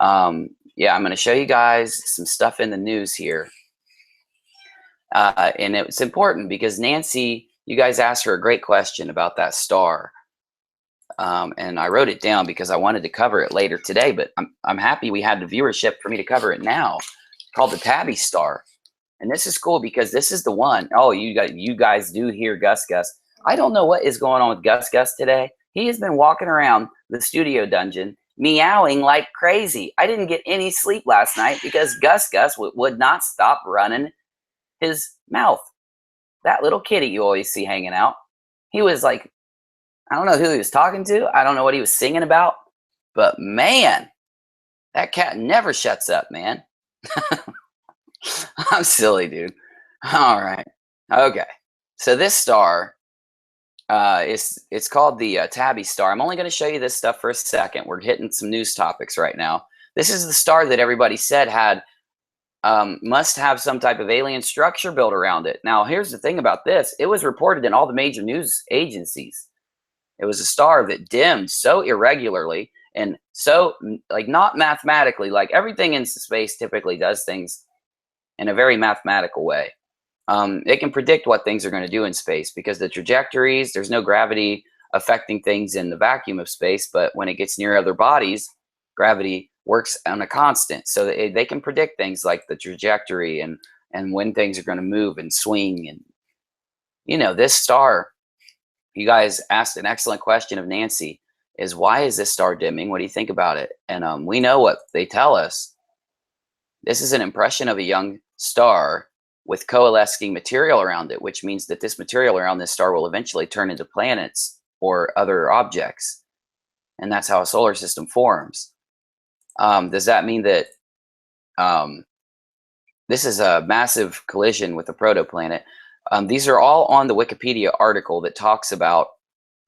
Yeah, I'm going to show you guys some stuff in the news here. And it's important because Nancy, you guys asked her a great question about that star. And I wrote it down because I wanted to cover it later today, but I'm happy we had the viewership for me to cover it now. It's called the Tabby Star. And this is cool because this is the one. Oh, you guys do hear Gus Gus. I don't know what is going on with Gus Gus today. He has been walking around the studio dungeon meowing like crazy. I didn't get any sleep last night because Gus Gus would not stop running his mouth. That little kitty you always see hanging out. He was like, I don't know who he was talking to. I don't know what he was singing about. But man, that cat never shuts up, man. I'm silly, dude. All right. Okay. So this star, it's called the Tabby Star. I'm only going to show you this stuff for a second. We're hitting some news topics right now. This is the star that everybody said had must have some type of alien structure built around it. Now, here's the thing about this. It was reported in all the major news agencies. It was a star that dimmed so irregularly and so, like, not mathematically. Like, everything in space typically does things in a very mathematical way. It can predict what things are going to do in space because the trajectories, there's no gravity affecting things in the vacuum of space, but when it gets near other bodies, gravity works on a constant. So they can predict things like the trajectory and when things are going to move and swing. And, you know, this star, you guys asked an excellent question of Nancy, is why is this star dimming? What do you think about it? And we know what they tell us. This is an impression of a young star with coalescing material around it, which means that this material around this star will eventually turn into planets or other objects. And that's how a solar system forms. Does that mean that this is a massive collision with a protoplanet? These are all on the Wikipedia article that talks about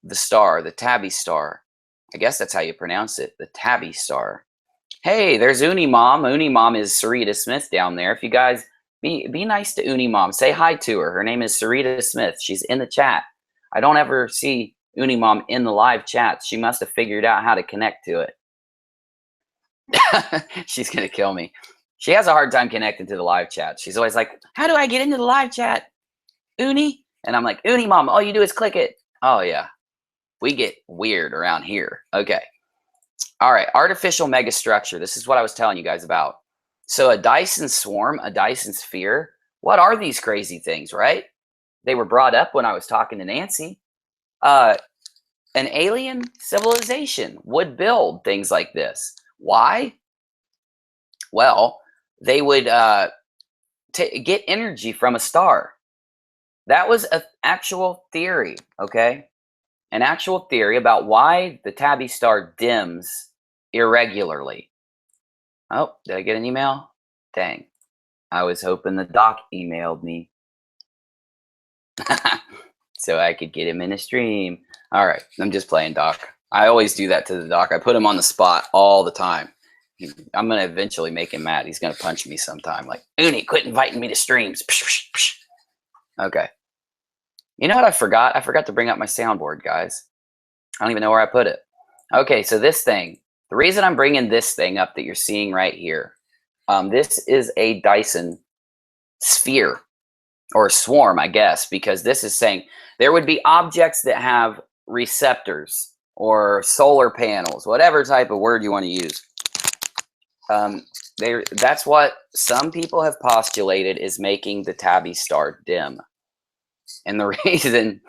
the star, the Tabby Star. I guess that's how you pronounce it, the Tabby Star. Hey, there's Unimom. Unimom is Sarita Smith down there. If you guys be nice to Unimom, say hi to her. Her name is Sarita Smith. She's in the chat. I don't ever see Unimom in the live chat. She must have figured out how to connect to it. She's gonna kill me. She has a hard time connecting to the live chat. She's always like, how do I get into the live chat, Uni? And I'm like, Unimom, all you do is click it. Oh yeah, we get weird around here. Okay. All right, artificial megastructure. This is what I was telling you guys about. So a Dyson swarm, a Dyson sphere. What are these crazy things, right? They were brought up when I was talking to Nancy. An alien civilization would build things like this. Why? Well, they would get energy from a star. That was an actual theory, okay? An actual theory about why the Tabby Star dims irregularly. Oh, did I get an email? Dang. I was hoping the doc emailed me so I could get him in a stream. All right, I'm just playing doc. I always do that to the doc. I put him on the spot all the time. I'm going to eventually make him mad. He's going to punch me sometime. Like, Uni, quit inviting me to streams. Okay. You know what I forgot? I forgot to bring up my soundboard, guys. I don't even know where I put it. Okay, so this thing. The reason I'm bringing this thing up that you're seeing right here, this is a Dyson sphere or swarm, I guess, because this is saying there would be objects that have receptors or solar panels, whatever type of word you want to use. That's what some people have postulated is making the Tabby Star dim. And the reason,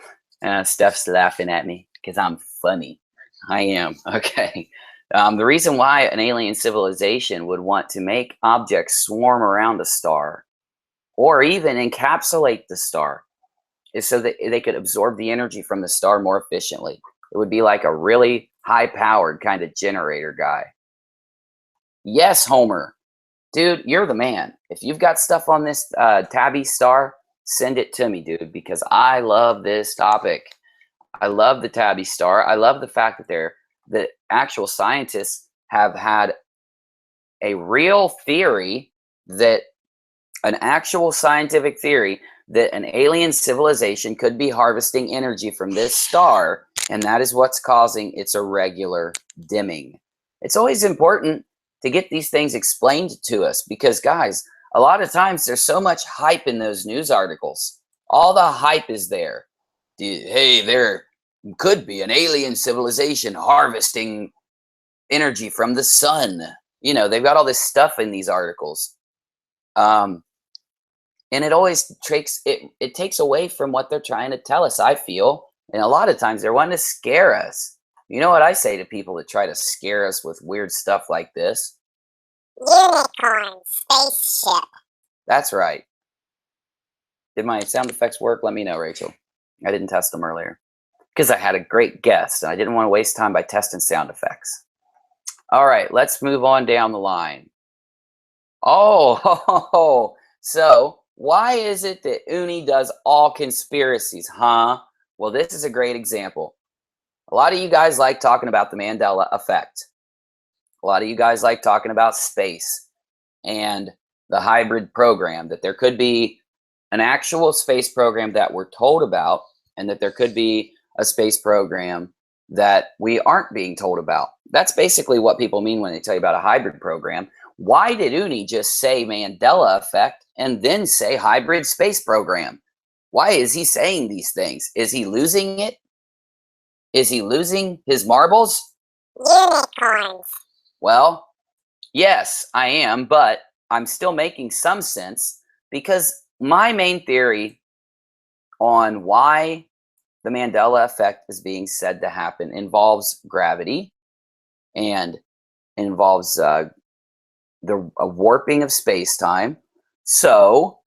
Steph's laughing at me Because I'm funny. I am. Okay. The reason why an alien civilization would want to make objects swarm around a star or even encapsulate the star is so that they could absorb the energy from the star more efficiently. It would be like a really high-powered kind of generator guy. Yes, Homer. Dude, you're the man. If you've got stuff on this Tabby star, send it to me, dude, because I love this topic. I love the Tabby star. I love the fact that the actual scientists have had a real theory, that an actual scientific theory that an alien civilization could be harvesting energy from this star, and that is what's causing its irregular dimming. It's always important to get these things explained to us because, guys, a lot of times there's so much hype in those news articles. All the hype is there. Hey, there could be an alien civilization harvesting energy from the sun. You know, they've got all this stuff in these articles. And it always takes away from what they're trying to tell us, I feel. And a lot of times they're wanting to scare us. You know what I say to people that try to scare us with weird stuff like this? Unicorn spaceship. That's right. Did my sound effects work? Let me know, Rachel. I didn't test them earlier because I had a great guest and I didn't want to waste time by testing sound effects. All right, let's move on down the line. Oh, so why is it that Uni does all conspiracies, huh? Well, this is a great example. A lot of you guys like talking about the Mandela effect. A lot of you guys like talking about space and the hybrid program, that there could be an actual space program that we're told about and that there could be a space program that we aren't being told about. That's basically what people mean when they tell you about a hybrid program. Why did Uni just say Mandela effect and then say hybrid space program? Why is he saying these things? Is he losing it? Is he losing his marbles? Unicorns. Well, yes, I am, but I'm still making some sense because my main theory on why the Mandela effect is being said to happen involves gravity and involves a warping of space-time. So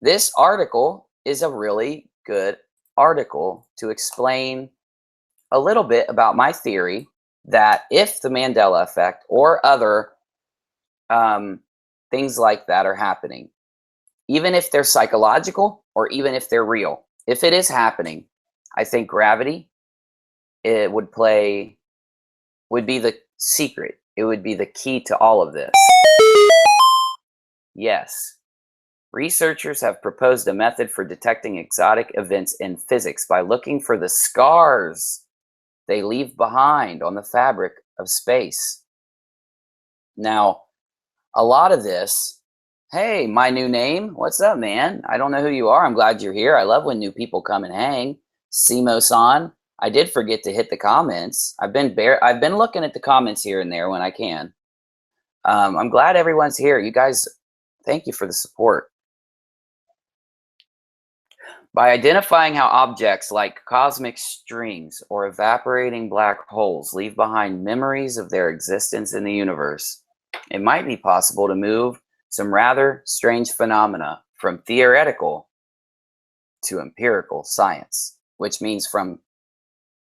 this article is a really good article to explain a little bit about my theory that if the Mandela effect or other things like that are happening, even if they're psychological or even if they're real, if it is happening, I think gravity would be the secret. It would be the key to all of this. Yes. Researchers have proposed a method for detecting exotic events in physics by looking for the scars they leave behind on the fabric of space. Now, a lot of this, hey, my new name, what's up, man? I don't know who you are. I'm glad you're here. I love when new people come and hang. Simo-san, I did forget to hit the comments. I've been looking at the comments here and there when I can. I'm glad everyone's here. You guys, thank you for the support. By identifying how objects like cosmic strings or evaporating black holes leave behind memories of their existence in the universe, it might be possible to move some rather strange phenomena from theoretical to empirical science, which means from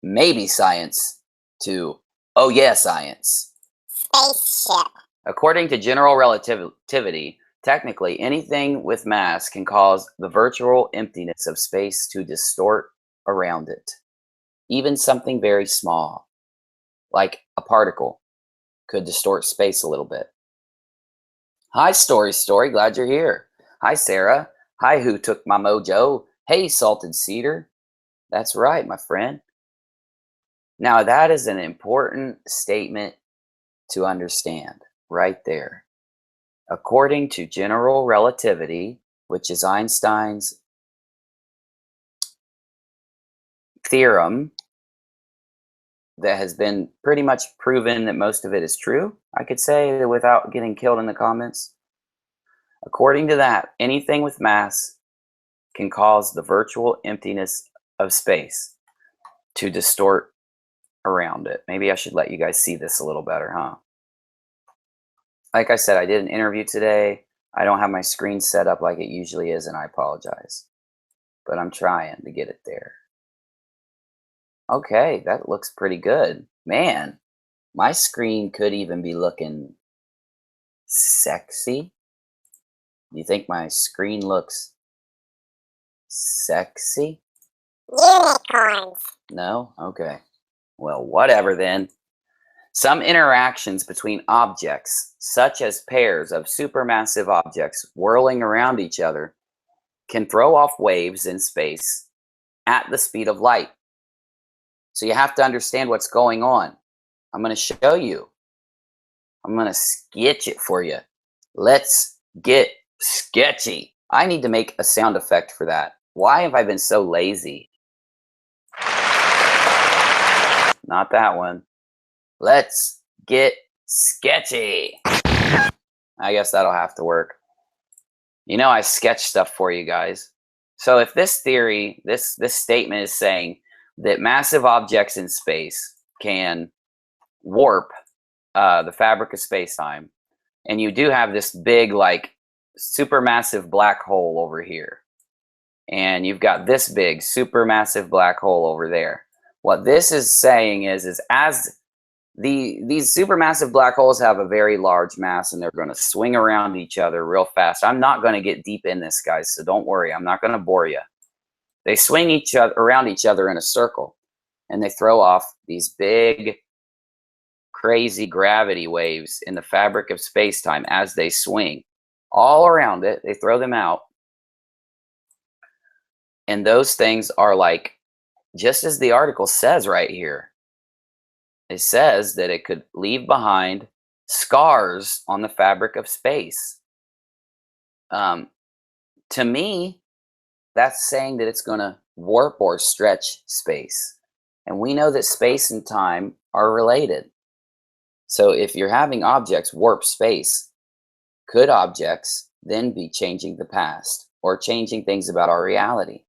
maybe science to, oh yeah, science. Spaceship. According to general relativity, technically anything with mass can cause the virtual emptiness of space to distort around it. Even something very small, like a particle, could distort space a little bit. Hi, Story, glad you're here. Hi, Sarah. Hi, Who Took My Mojo? Hey, Salted Cedar. That's right, my friend. Now, that is an important statement to understand right there. According to general relativity, which is Einstein's theorem that has been pretty much proven that most of it is true, I could say, without getting killed in the comments. According to that, anything with mass can cause the virtual emptiness of space to distort around it. Maybe I should let you guys see this a little better, huh? Like I said, I did an interview today. I don't have my screen set up like it usually is, and I apologize. But I'm trying to get it there. Okay, that looks pretty good. Man, my screen could even be looking sexy. Do you think my screen looks sexy? Unicorns. No? Okay. Well, whatever then. Some interactions between objects, such as pairs of supermassive objects whirling around each other, can throw off waves in space at the speed of light. So you have to understand what's going on. I'm going to show you. I'm going to sketch it for you. Let's get sketchy. I need to make a sound effect for that. Why have I been so lazy? Not that one. Let's get sketchy. I guess that'll have to work. You know, I sketch stuff for you guys. So if this theory, this statement is saying that massive objects in space can warp the fabric of space-time, and you do have this big, like, supermassive black hole over here, and you've got this big supermassive black hole over there. What this is saying is as these supermassive black holes have a very large mass, and they're going to swing around each other real fast. I'm not going to get deep in this, guys, so don't worry. I'm not going to bore you. They swing around each other in a circle, and they throw off these big, crazy gravity waves in the fabric of space-time as they swing all around it. They throw them out, and those things are like, just as the article says right here, it says that it could leave behind scars on the fabric of space. To me, that's saying that it's going to warp or stretch space. And we know that space and time are related. So if you're having objects warp space, could objects then be changing the past or changing things about our reality?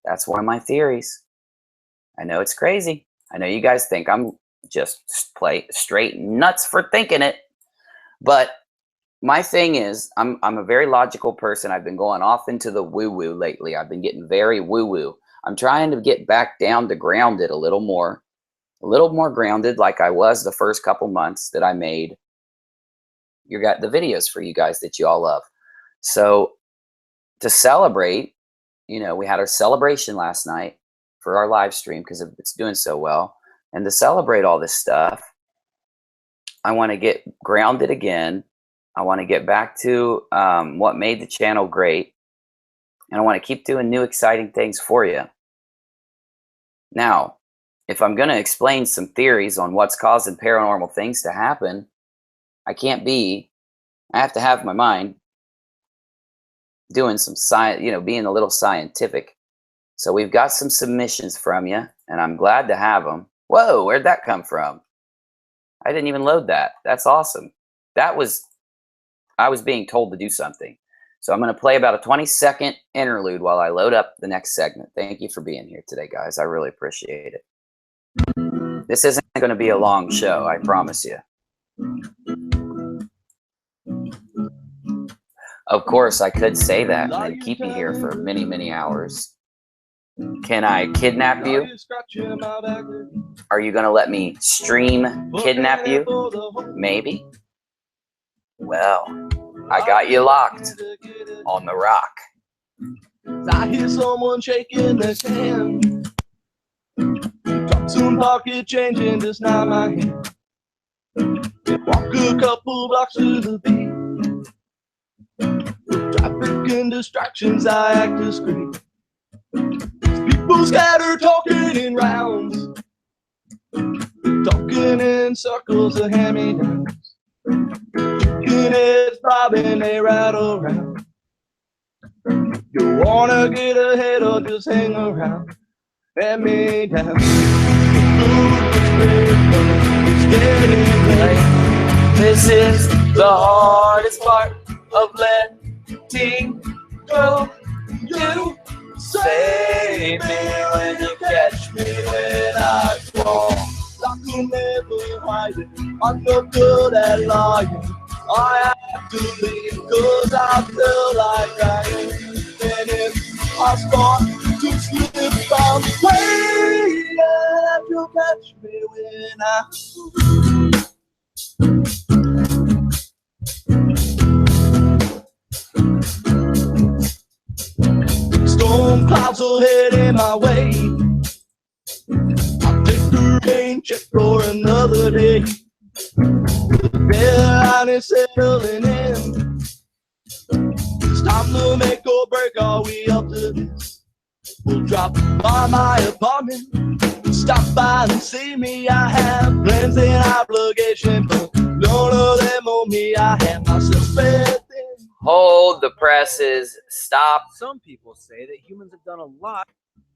That's one of my theories. I know it's crazy. I know you guys think I'm just straight nuts for thinking it. But my thing is, I'm a very logical person. I've been going off into the woo-woo lately. I've been getting very woo-woo. I'm trying to get back down to grounded a little more grounded like I was the first couple months that I made the videos for you guys that you all love. So to celebrate, you know, we had our celebration last night for our live stream because it's doing so well. And to celebrate all this stuff, I want to get grounded again. I want to get back to what made the channel great. And I want to keep doing new, exciting things for you. Now, if I'm going to explain some theories on what's causing paranormal things to happen, I have to have my mind doing some science, you know, being a little scientific. So we've got some submissions from you, and I'm glad to have them. Whoa, where'd that come from? I didn't even load that. That's awesome. I was being told to do something. So I'm going to play about a 20-second interlude while I load up the next segment. Thank you for being here today, guys. I really appreciate it. This isn't going to be a long show, I promise you. Of course, I could say that and then keep you here for many, many hours. Can I kidnap you? Are you going to let me stream kidnap you? Maybe. Well, I got you locked on the rock. I hear someone shaking their can. Some pocket change and just not my hand. Walk a couple blocks to the beat. Traffic and distractions, I act discreet. People scatter talking in rounds, talking in circles of hand-me-downs. Chicken heads bobbing, they rattle around. You wanna get ahead or just hang around? Hand me down. It's getting late. This is the hardest part of letting go. You save me when you catch me when I fall. never hiding. I'm no good at lying. I have to leave cause I feel like crying. And if I start to slip away, yeah, you'll catch me when I storm clouds are heading my way. I'll take the rain check for another day. Red is settling in. It's time to make or break. Are we up to this? We'll drop by my apartment. Stop by and see me. I have plans and obligation, but none of them on me. I have myself fed. Hold the presses. Stop. Some people say that humans have done a lot.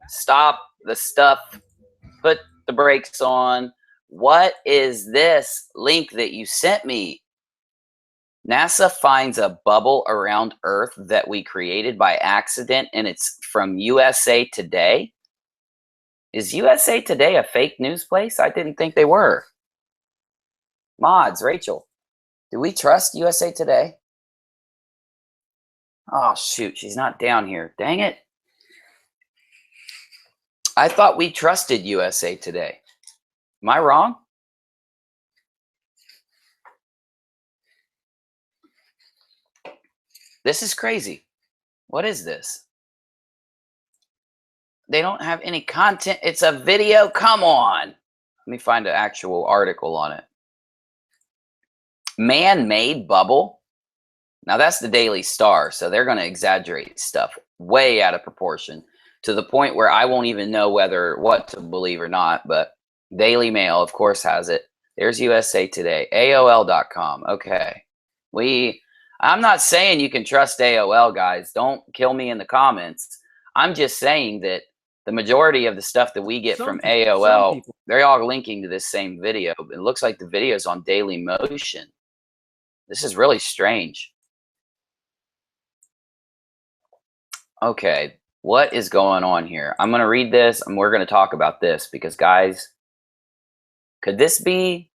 Stop the stuff. Put the brakes on. What is this link that you sent me? NASA finds a bubble around Earth that we created by accident, and it's from USA Today. Is USA Today a fake news place? I didn't think they were. Mods, Rachel, do we trust USA Today? Oh, shoot, she's not down here. Dang it. I thought we trusted USA Today. Am I wrong? This is crazy. What is this? They don't have any content. It's a video. Come on. Let me find an actual article on it. Man-made bubble. Now that's the Daily Star, so they're going to exaggerate stuff way out of proportion to the point where I won't even know what to believe or not, but Daily Mail, of course, has it. There's USA Today, AOL.com. Okay. I'm not saying you can trust AOL, guys. Don't kill me in the comments. I'm just saying that the majority of the stuff that we get from AOL, they're all linking to this same video. It looks like the video is on Daily Motion. This is really strange. Okay, what is going on here? I'm going to read this and we're going to talk about this because, guys, could this be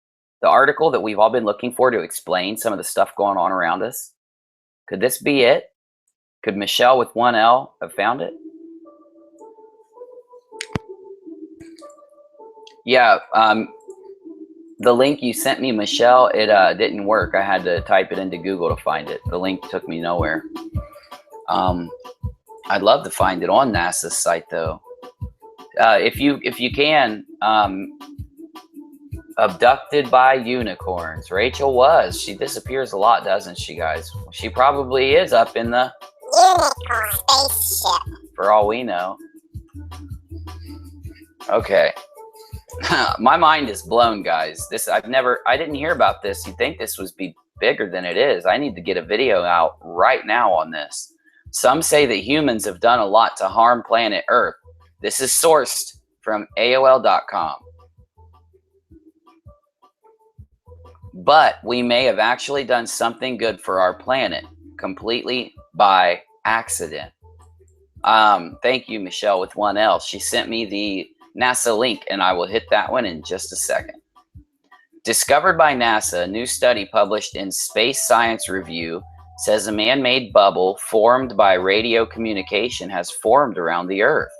the article that we've all been looking for to explain some of the stuff going on around us? Could this be it? Could Michelle with 1L have found it? Yeah, the link you sent me, Michelle, it didn't work. I had to type it into Google to find it. The link took me nowhere. I'd love to find it on NASA's site, though. If you can, abducted by unicorns. Rachel was. She disappears a lot, doesn't she, guys? She probably is up in the unicorn spaceship. For all we know. Okay. My mind is blown, guys. I didn't hear about this. You'd think this would be bigger than it is. I need to get a video out right now on this. Some say that humans have done a lot to harm planet Earth. This is sourced from AOL.com. But we may have actually done something good for our planet completely by accident. Thank you, Michelle with 1L. She sent me the NASA link, and I will hit that one in just a second. Discovered by NASA, a new study published in Space Science Review says a man-made bubble formed by radio communication has formed around the Earth.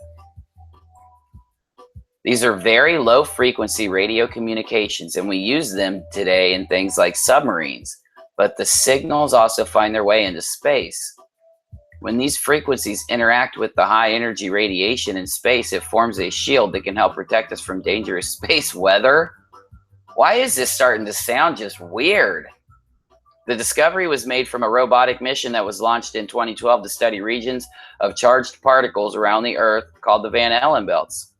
These are very low-frequency radio communications, and we use them today in things like submarines, but the signals also find their way into space. When these frequencies interact with the high-energy radiation in space, it forms a shield that can help protect us from dangerous space weather. Why is this starting to sound just weird? The discovery was made from a robotic mission that was launched in 2012 to study regions of charged particles around the Earth called the Van Allen belts.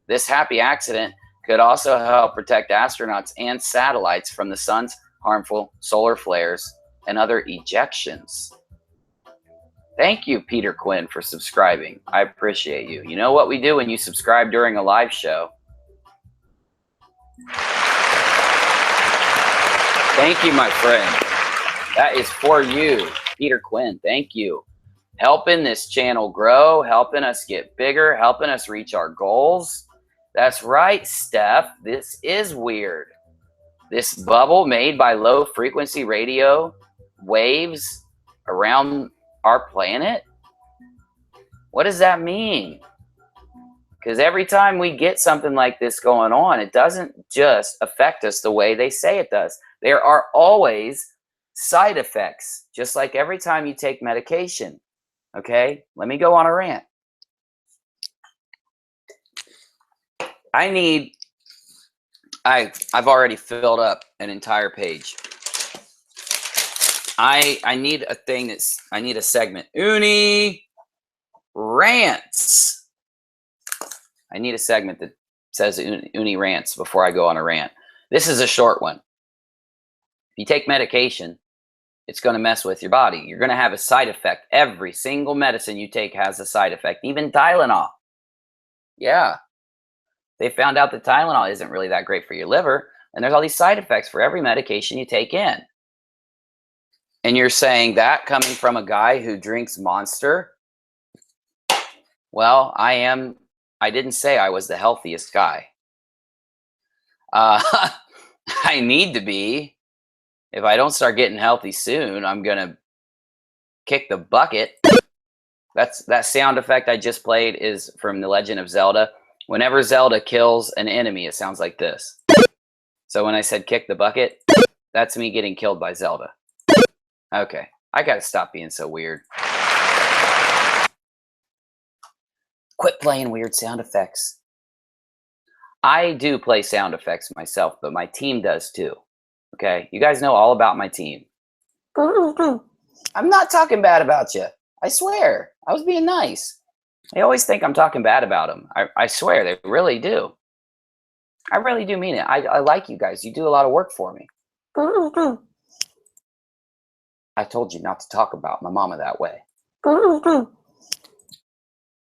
This happy accident could also help protect astronauts and satellites from the sun's harmful solar flares and other ejections. Thank you, Peter Quinn, for subscribing. I appreciate you. You know what we do when you subscribe during a live show? Thank you, my friend. That is for you, Peter Quinn. Thank you. Helping this channel grow, helping us get bigger, helping us reach our goals. That's right, Steph. This is weird. This bubble made by low frequency radio waves around our planet? What does that mean? Because every time we get something like this going on, it doesn't just affect us the way they say it does. There are always side effects, just like every time you take medication. Okay, let me go on a rant. I've already filled up an entire page. I need a thing I need a segment. Uni rants. I need a segment that says Uni rants before I go on a rant. This is a short one. If you take medication, it's going to mess with your body. You're going to have a side effect. Every single medicine you take has a side effect, even Tylenol. Yeah. They found out that Tylenol isn't really that great for your liver, and there's all these side effects for every medication you take in. And you're saying that coming from a guy who drinks Monster? Well, I didn't say I was the healthiest guy. I need to be. If I don't start getting healthy soon, I'm going to kick the bucket. That sound effect I just played is from The Legend of Zelda. Whenever Zelda kills an enemy, it sounds like this. So when I said kick the bucket, that's me getting killed by Zelda. Okay, I gotta stop being so weird. Quit playing weird sound effects. I do play sound effects myself, but my team does too. Okay, you guys know all about my team. I'm not talking bad about you. I swear, I was being nice. They always think I'm talking bad about them. I swear, they really do. I really do mean it. I like you guys. You do a lot of work for me. I told you not to talk about my mama that way. Oh,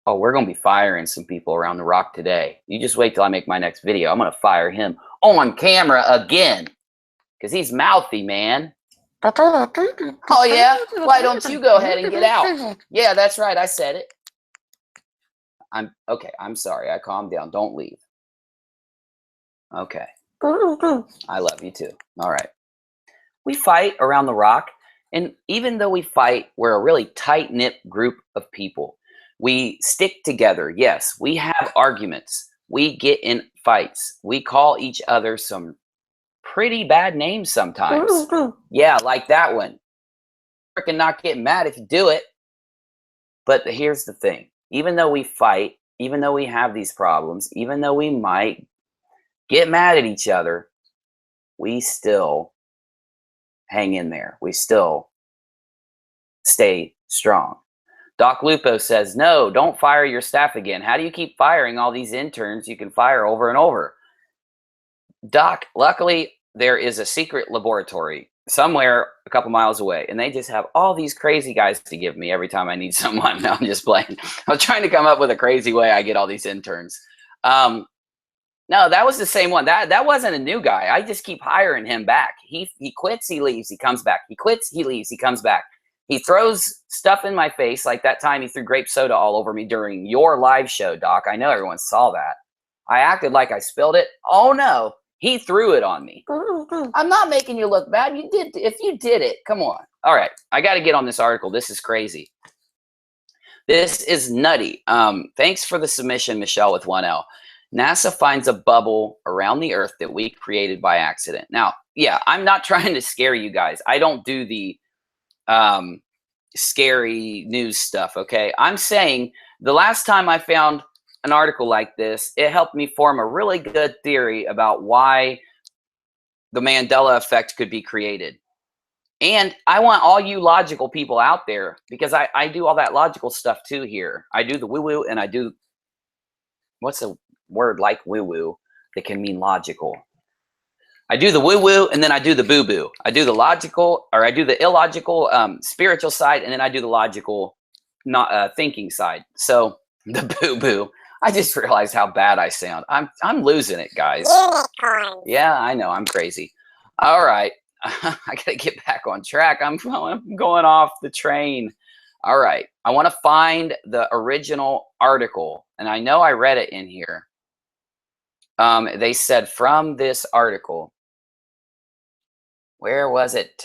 we're going to be firing some people around the rock today. You just wait till I make my next video. I'm going to fire him on camera again. Because he's mouthy, man. Oh, yeah? Why don't you go ahead and get out? Yeah, that's right. I said it. Okay, I'm sorry. I calmed down. Don't leave. Okay. I love you too. All right. We fight around the rock. And even though we fight, we're a really tight-knit group of people. We stick together. Yes, we have arguments. We get in fights. We call each other some pretty bad names sometimes. Yeah, like that one. Freaking not getting mad if you do it. But here's the thing. Even though we fight, even though we have these problems, even though we might get mad at each other, we still hang in there. We still stay strong. Doc Lupo says, no, don't fire your staff again. How do you keep firing all these interns you can fire over and over? Doc, luckily, there is a secret laboratory somewhere a couple miles away, and they just have all these crazy guys to give me every time I need someone. No, I'm just playing. I'm trying to come up with a crazy way I get all these interns. No, that was the same one. That wasn't a new guy. I just keep hiring him back. He quits, he leaves, he comes back. He quits, he leaves, he comes back. He throws stuff in my face, like that time he threw grape soda all over me during your live show, Doc. I know everyone saw that. I acted like I spilled it. Oh, no. He threw it on me. I'm not making you look bad. You did. If you did it, come on. All right. I got to get on this article. This is crazy. This is nutty. Thanks for the submission, Michelle with 1L. NASA finds a bubble around the Earth that we created by accident. Now, yeah, I'm not trying to scare you guys. I don't do the scary news stuff, okay? I'm saying the last time I found an article like this, it helped me form a really good theory about why the Mandela effect could be created. And I want all you logical people out there, because I do all that logical stuff too here. I do the woo-woo, and I do, what's a word like woo-woo that can mean logical? I do the woo-woo, and then I do the boo-boo. I do the logical, or I do the illogical spiritual side, and then I do the logical not thinking side. So the boo-boo. I just realized how bad I sound. I'm losing it, guys. Unicorn. Yeah, I know. I'm crazy. All right. I got to get back on track. I'm going off the train. All right. I want to find the original article, and I know I read it in here. They said from this article, Where was it?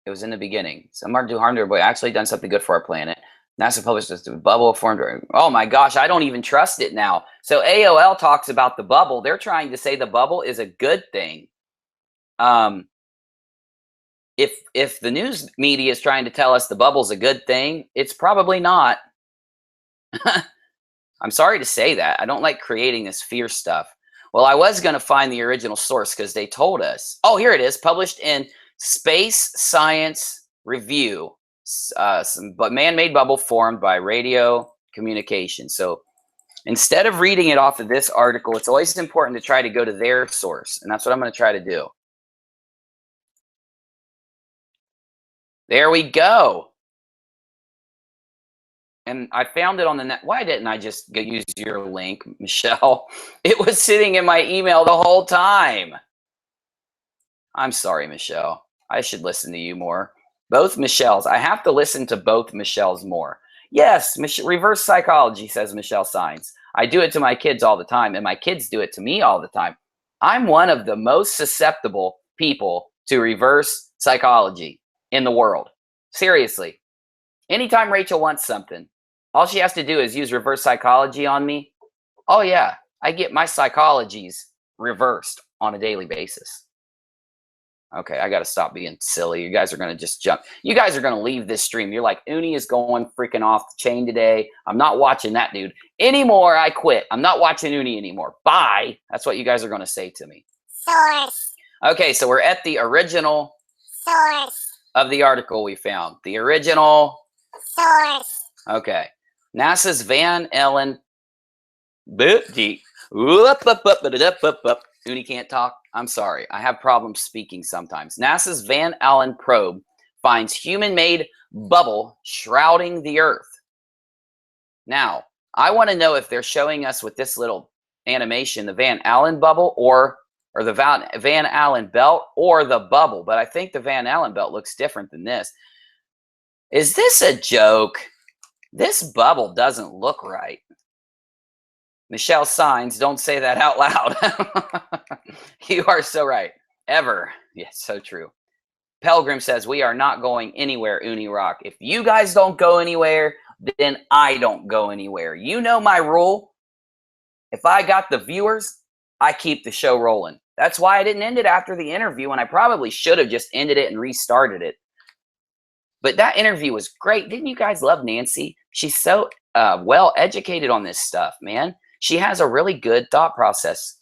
It was in the beginning. Some are too harmful, but actually done something good for our planet. NASA published this bubble formed. Oh my gosh, I don't even trust it now. So AOL talks about the bubble. They're trying to say the bubble is a good thing. If the news media is trying to tell us the bubble's a good thing, it's probably not. I'm sorry to say that. I don't like creating this fear stuff. Well, I was going to find the original source because they told us. Oh, here it is, published in Space Science Review. But man-made bubble formed by radio communication. So instead of reading it off of this article, it's always important to try to go to their source. And that's what I'm going to try to do. There we go. And I found it on the net. Why didn't I just use your link, Michelle? It was sitting in my email the whole time. I'm sorry, Michelle. I should listen to you more. Both Michelles. I have to listen to both Michelles more. Yes, reverse psychology, says Michelle Signs. I do it to my kids all the time, and my kids do it to me all the time. I'm one of the most susceptible people to reverse psychology in the world. Seriously. Anytime Rachel wants something, all she has to do is use reverse psychology on me. Oh, yeah. I get my psychologies reversed on a daily basis. Okay, I got to stop being silly. You guys are going to just jump. You guys are going to leave this stream. You're like, Uni is going freaking off the chain today. I'm not watching that dude anymore. I quit. I'm not watching Uni anymore. Bye. That's what you guys are going to say to me. Source. Okay, so we're at the original Source. of the article we found. The original. Source. Okay. NASA's Van Allen. Uni can't talk. I'm sorry. I have problems speaking sometimes. NASA's Van Allen probe finds human-made bubble shrouding the Earth. Now, I want to know if they're showing us with this little animation the Van Allen bubble or the Van Allen belt or the bubble. But I think the Van Allen belt looks different than this. Is this a joke? This bubble doesn't look right. Michelle Signs, don't say that out loud. You are so right. Ever. Yes, so true. Pelgrim says, we are not going anywhere, UNIRock. If you guys don't go anywhere, then I don't go anywhere. You know my rule. If I got the viewers, I keep the show rolling. That's why I didn't end it after the interview, and I probably should have just ended it and restarted it. But that interview was great. Didn't you guys love Nancy? She's so well educated on this stuff, man. She has a really good thought process.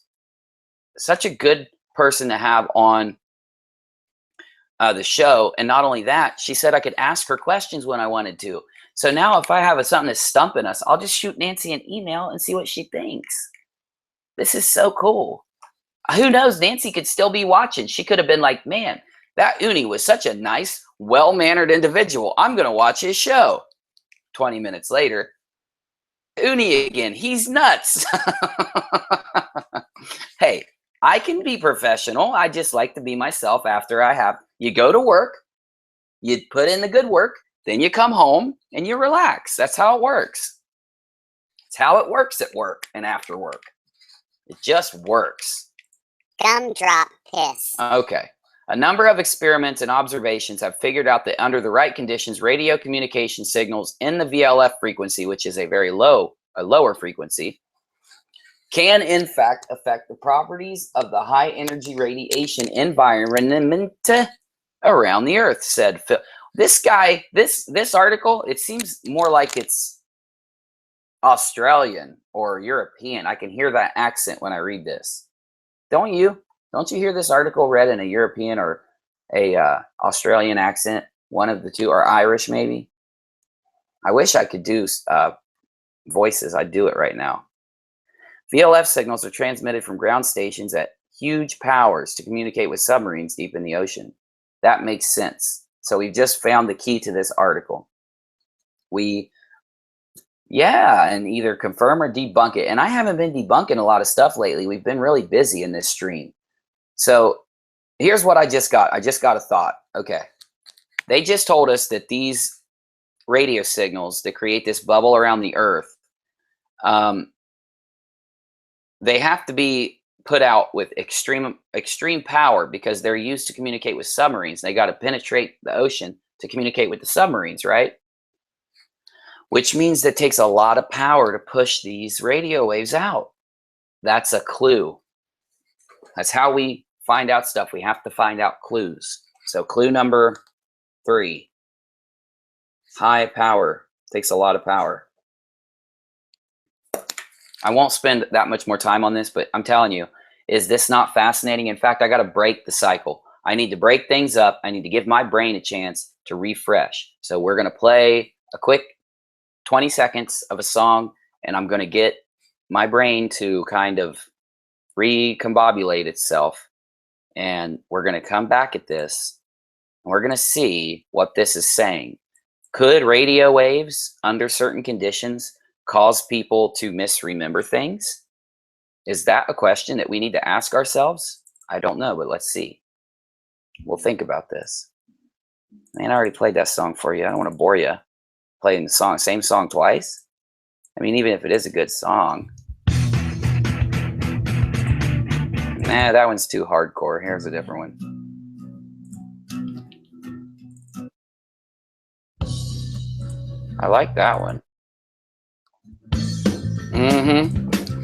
Such a good person to have on the show. And not only that, she said I could ask her questions when I wanted to. So now if I have something that's stumping us, I'll just shoot Nancy an email and see what she thinks. This is so cool. Who knows? Nancy could still be watching. She could have been like, man, that Uni was such a nice, well-mannered individual. I'm going to watch his show. 20 minutes later, Uni again. He's nuts. Hey, I can be professional. I just like to be myself after I have. You go to work, you put in the good work, then you come home and you relax. That's how it works. It's how it works at work and after work. It just works. Gumdrop piss. Okay. A number of experiments and observations have figured out that under the right conditions, radio communication signals in the VLF frequency, which is a lower frequency, can in fact affect the properties of the high energy radiation environment around the Earth, said Phil. This guy, this article, it seems more like it's Australian or European. I can hear that accent when I read this. Don't you? Don't you hear this article read in a European or a Australian accent? One of the two, or Irish maybe? I wish I could do voices. I'd do it right now. VLF signals are transmitted from ground stations at huge powers to communicate with submarines deep in the ocean. That makes sense. So we've just found the key to this article. And either confirm or debunk it. And I haven't been debunking a lot of stuff lately. We've been really busy in this stream. So here's what I just got. I just got a thought. Okay. They just told us that these radio signals that create this bubble around the Earth, they have to be put out with extreme power because they're used to communicate with submarines. They got to penetrate the ocean to communicate with the submarines, right? Which means that it takes a lot of power to push these radio waves out. That's a clue. That's how we find out stuff. We have to find out clues. So clue number 3, high power. Takes a lot of power. I won't spend that much more time on this, but I'm telling you, is this not fascinating? In fact, I got to break the cycle. I need to break things up. I need to give my brain a chance to refresh. So we're going to play a quick 20 seconds of a song, and I'm going to get my brain to kind of recombobulate itself. And we're going to come back at this, and we're going to see what this is saying. Could radio waves, under certain conditions, cause people to misremember things? Is that a question that we need to ask ourselves? I don't know, but let's see. We'll think about this. Man, I already played that song for you. I don't want to bore you playing the song, same song twice. I mean, even if it is a good song. Nah, that one's too hardcore. Here's a different one. I like that one.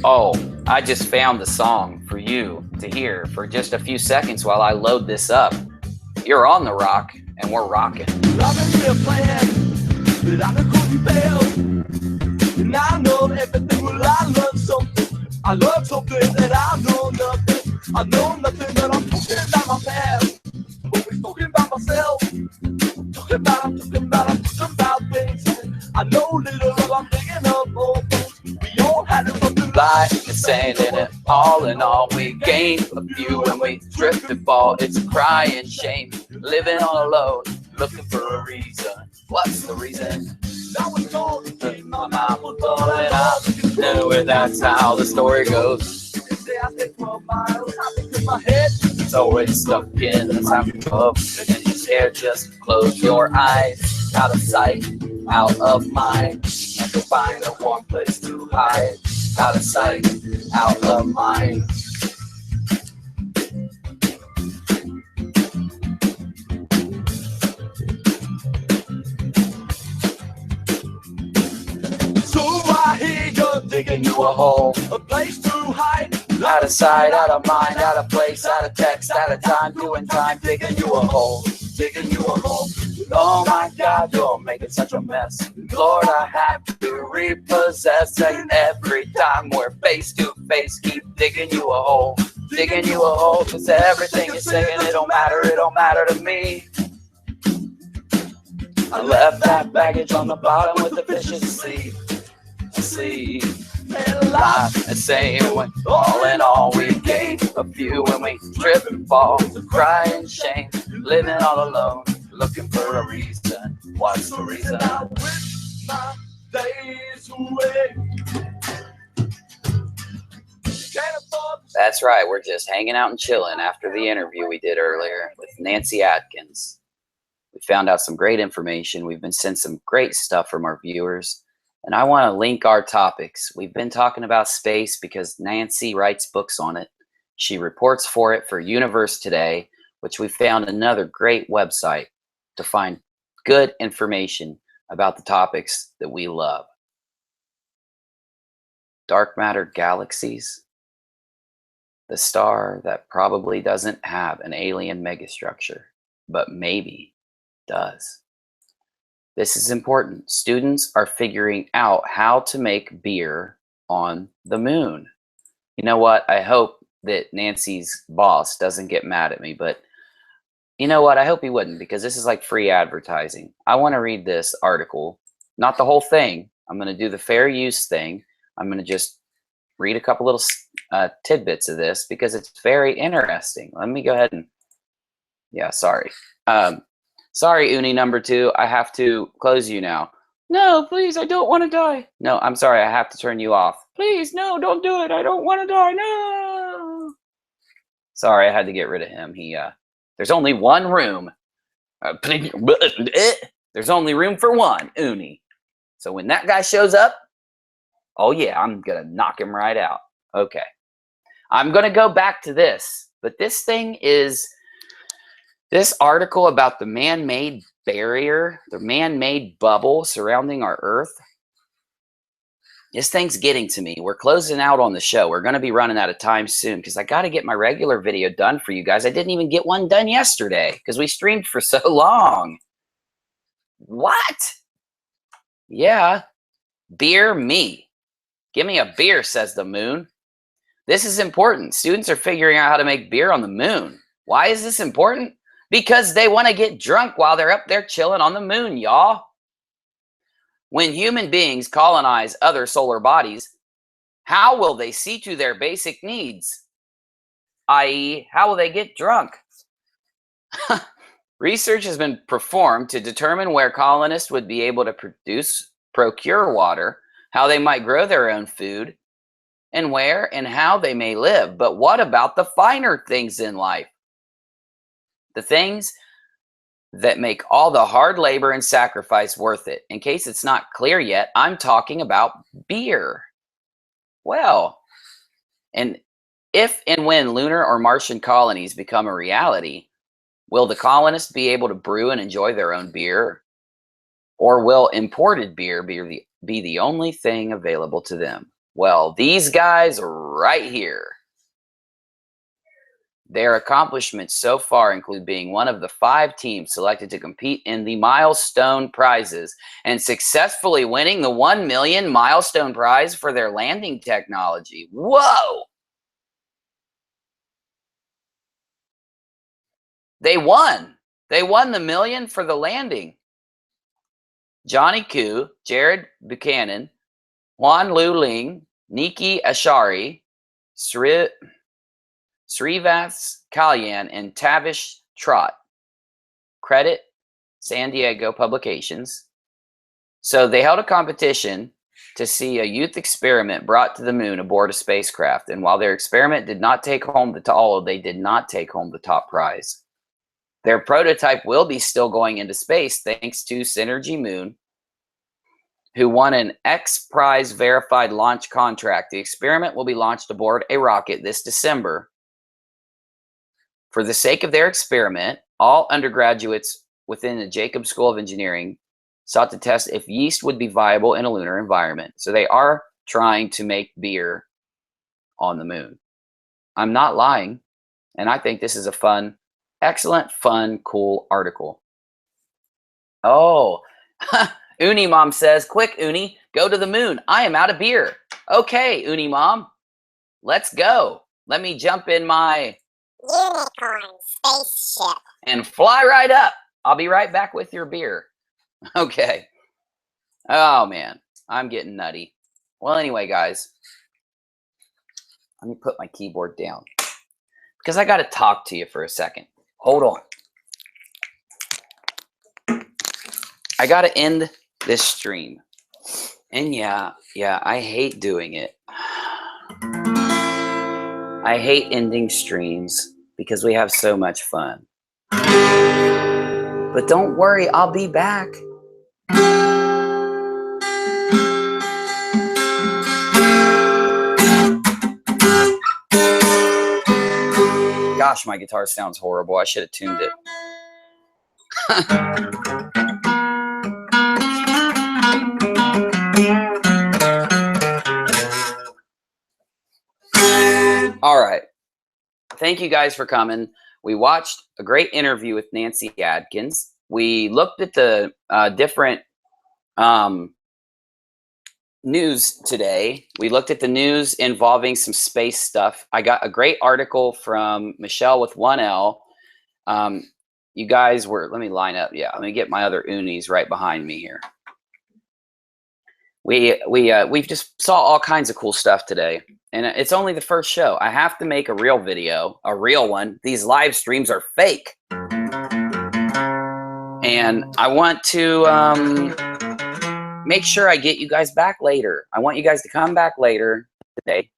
Oh, I just found the song for you to hear for just a few seconds while I load this up. You're on the rock, and we're rocking. I've been a plan, but I could be failed. And I know everything, well, I learned something. I learned something that I know nothing. I know nothing, but I'm talking about my past. Always talking about myself. I'm talking about things. I know little, but I'm thinking of more things. We all had it from the Life and saying it all in all, we gain a few when we drift and fall. It's a crying shame, living all alone, looking for a reason. What's the reason? I was told to keep my mouth full, And I know where that's how the story goes. they say I stay 12 miles. I think in my head. It's always stuck in the time of, and you're scared, just close your eyes. Out of sight, out of mind, and you'll find a warm place to hide. Out of sight, out of mind. So I hear you're digging you a hole, a place to hide. Out of sight, out of mind, out of place, out of text, out of time, doing time, digging you a hole. Digging you a hole. Oh my God, you're making such a mess. Lord, I have to repossess. And every time we're face to face, keep digging you a hole. Digging you a hole, cause everything you're saying, it don't matter to me. I left that baggage on the bottom with the fishes asleep. Life and saying when all in all we gain a few when we trip and fall, crying shame, living all alone, looking for a reason. What's the reason? I wish my days away. That's right, we're just hanging out and chilling after the interview we did earlier with Nancy Atkinson. We found out some great information. We've been sent some great stuff from our viewers. And I want to link our topics. We've been talking about space because Nancy writes books on it. She reports for it for Universe Today, which we found another great website to find good information about the topics that we love. Dark matter galaxies. The star that probably doesn't have an alien megastructure, but maybe does. This is important. Students are figuring out how to make beer on the moon. You know what? I hope that Nancy's boss doesn't get mad at me, but you know what? I hope he wouldn't, because this is like free advertising. I want to read this article, not the whole thing. I'm going to do the fair use thing. I'm going to just read a couple little tidbits of this because it's very interesting. Let me go ahead and, yeah, sorry. Sorry, Uni number 2, I have to close you now. No, please, I don't want to die. No, I'm sorry, I have to turn you off. Please, no, don't do it. I don't want to die, no. Sorry, I had to get rid of him. There's only one room. There's only room for one, Uni. So when that guy shows up, oh yeah, I'm going to knock him right out. Okay. I'm going to go back to this, but this thing is this article about the man-made barrier, the man-made bubble surrounding our Earth. This thing's getting to me. We're closing out on the show. We're going to be running out of time soon because I got to get my regular video done for you guys. I didn't even get one done yesterday because we streamed for so long. What? Yeah. Beer me. Give me a beer, says the moon. This is important. Students are figuring out how to make beer on the moon. Why is this important? Because they want to get drunk while they're up there chilling on the moon, y'all. When human beings colonize other solar bodies, how will they see to their basic needs? I.e., how will they get drunk? Research has been performed to determine where colonists would be able to procure water, how they might grow their own food, and where and how they may live. But what about the finer things in life? The things that make all the hard labor and sacrifice worth it. In case it's not clear yet, I'm talking about beer. Well, and if and when lunar or Martian colonies become a reality, will the colonists be able to brew and enjoy their own beer? Or will imported beer be the only thing available to them? Well, these guys right here. Their accomplishments so far include being one of the 5 teams selected to compete in the milestone prizes and successfully winning the 1 million milestone prize for their landing technology. Whoa! They won. They won the million for the landing. Johnny Koo, Jared Buchanan, Juan Lu Ling, Niki Ashari, Srivas Kalyan, and Tavish Trott. Credit San Diego Publications. So they held a competition to see a youth experiment brought to the moon aboard a spacecraft. And while their experiment did not take home the top prize. Their prototype will be still going into space thanks to Synergy Moon, who won an X Prize verified launch contract. The experiment will be launched aboard a rocket this December. For the sake of their experiment, all undergraduates within the Jacobs School of Engineering sought to test if yeast would be viable in a lunar environment. So they are trying to make beer on the moon. I'm not lying, and I think this is a fun, excellent, fun, cool article. Oh, Uni Mom says, quick, Uni, go to the moon. I am out of beer. Okay, Uni Mom, let's go. Let me jump in my unicorn spaceship and fly right up. I'll be right back with your beer. Okay. Oh, man, I'm getting nutty. Well, anyway, guys, let me put my keyboard down because I got to talk to you for a second. Hold on. I got to end this stream. And yeah, I hate doing it. I hate ending streams because we have so much fun. But don't worry, I'll be back. Gosh, my guitar sounds horrible. I should have tuned it. All right. Thank you guys for coming. We watched a great interview with Nancy Atkinson. We looked at the different news today. We looked at the news involving some space stuff. I got a great article from Michelle with 1L. You guys were, let me line up. Yeah, let me get my other unis right behind me here. We've just saw all kinds of cool stuff today. And it's only the first show. I have to make a real video, a real one. These live streams are fake. And I want to make sure I get you guys back later. I want you guys to come back later today.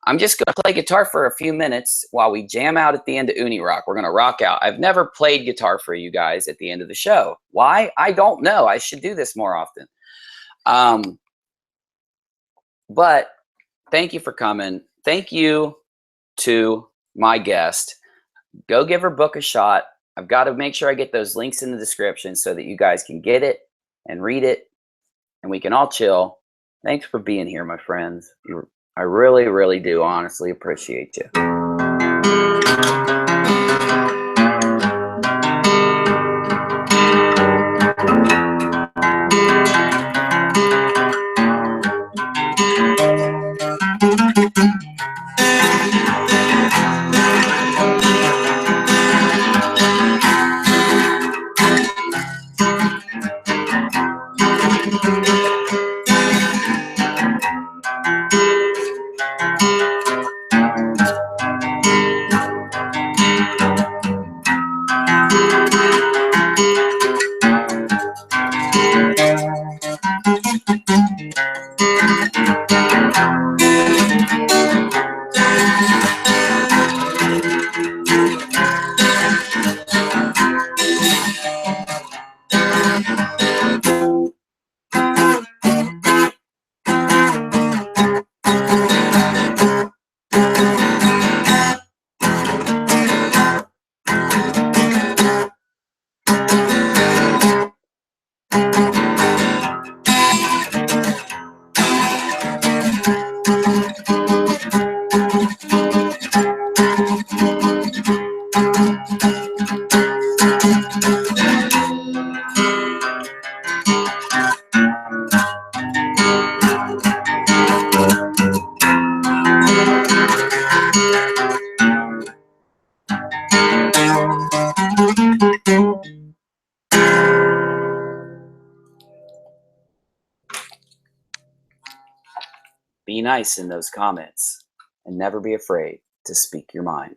I'm just going to play guitar for a few minutes while we jam out at the end of UNIRock. We're going to rock out. I've never played guitar for you guys at the end of the show. Why? I don't know. I should do this more often. But thank you for coming. Thank you to my guest. Go give her book a shot. I've got to make sure I get those links in the description so that you guys can get it and read it and we can all chill. Thanks for being here, my friends. I really, really do honestly appreciate you. Be nice in those comments and never be afraid to speak your mind.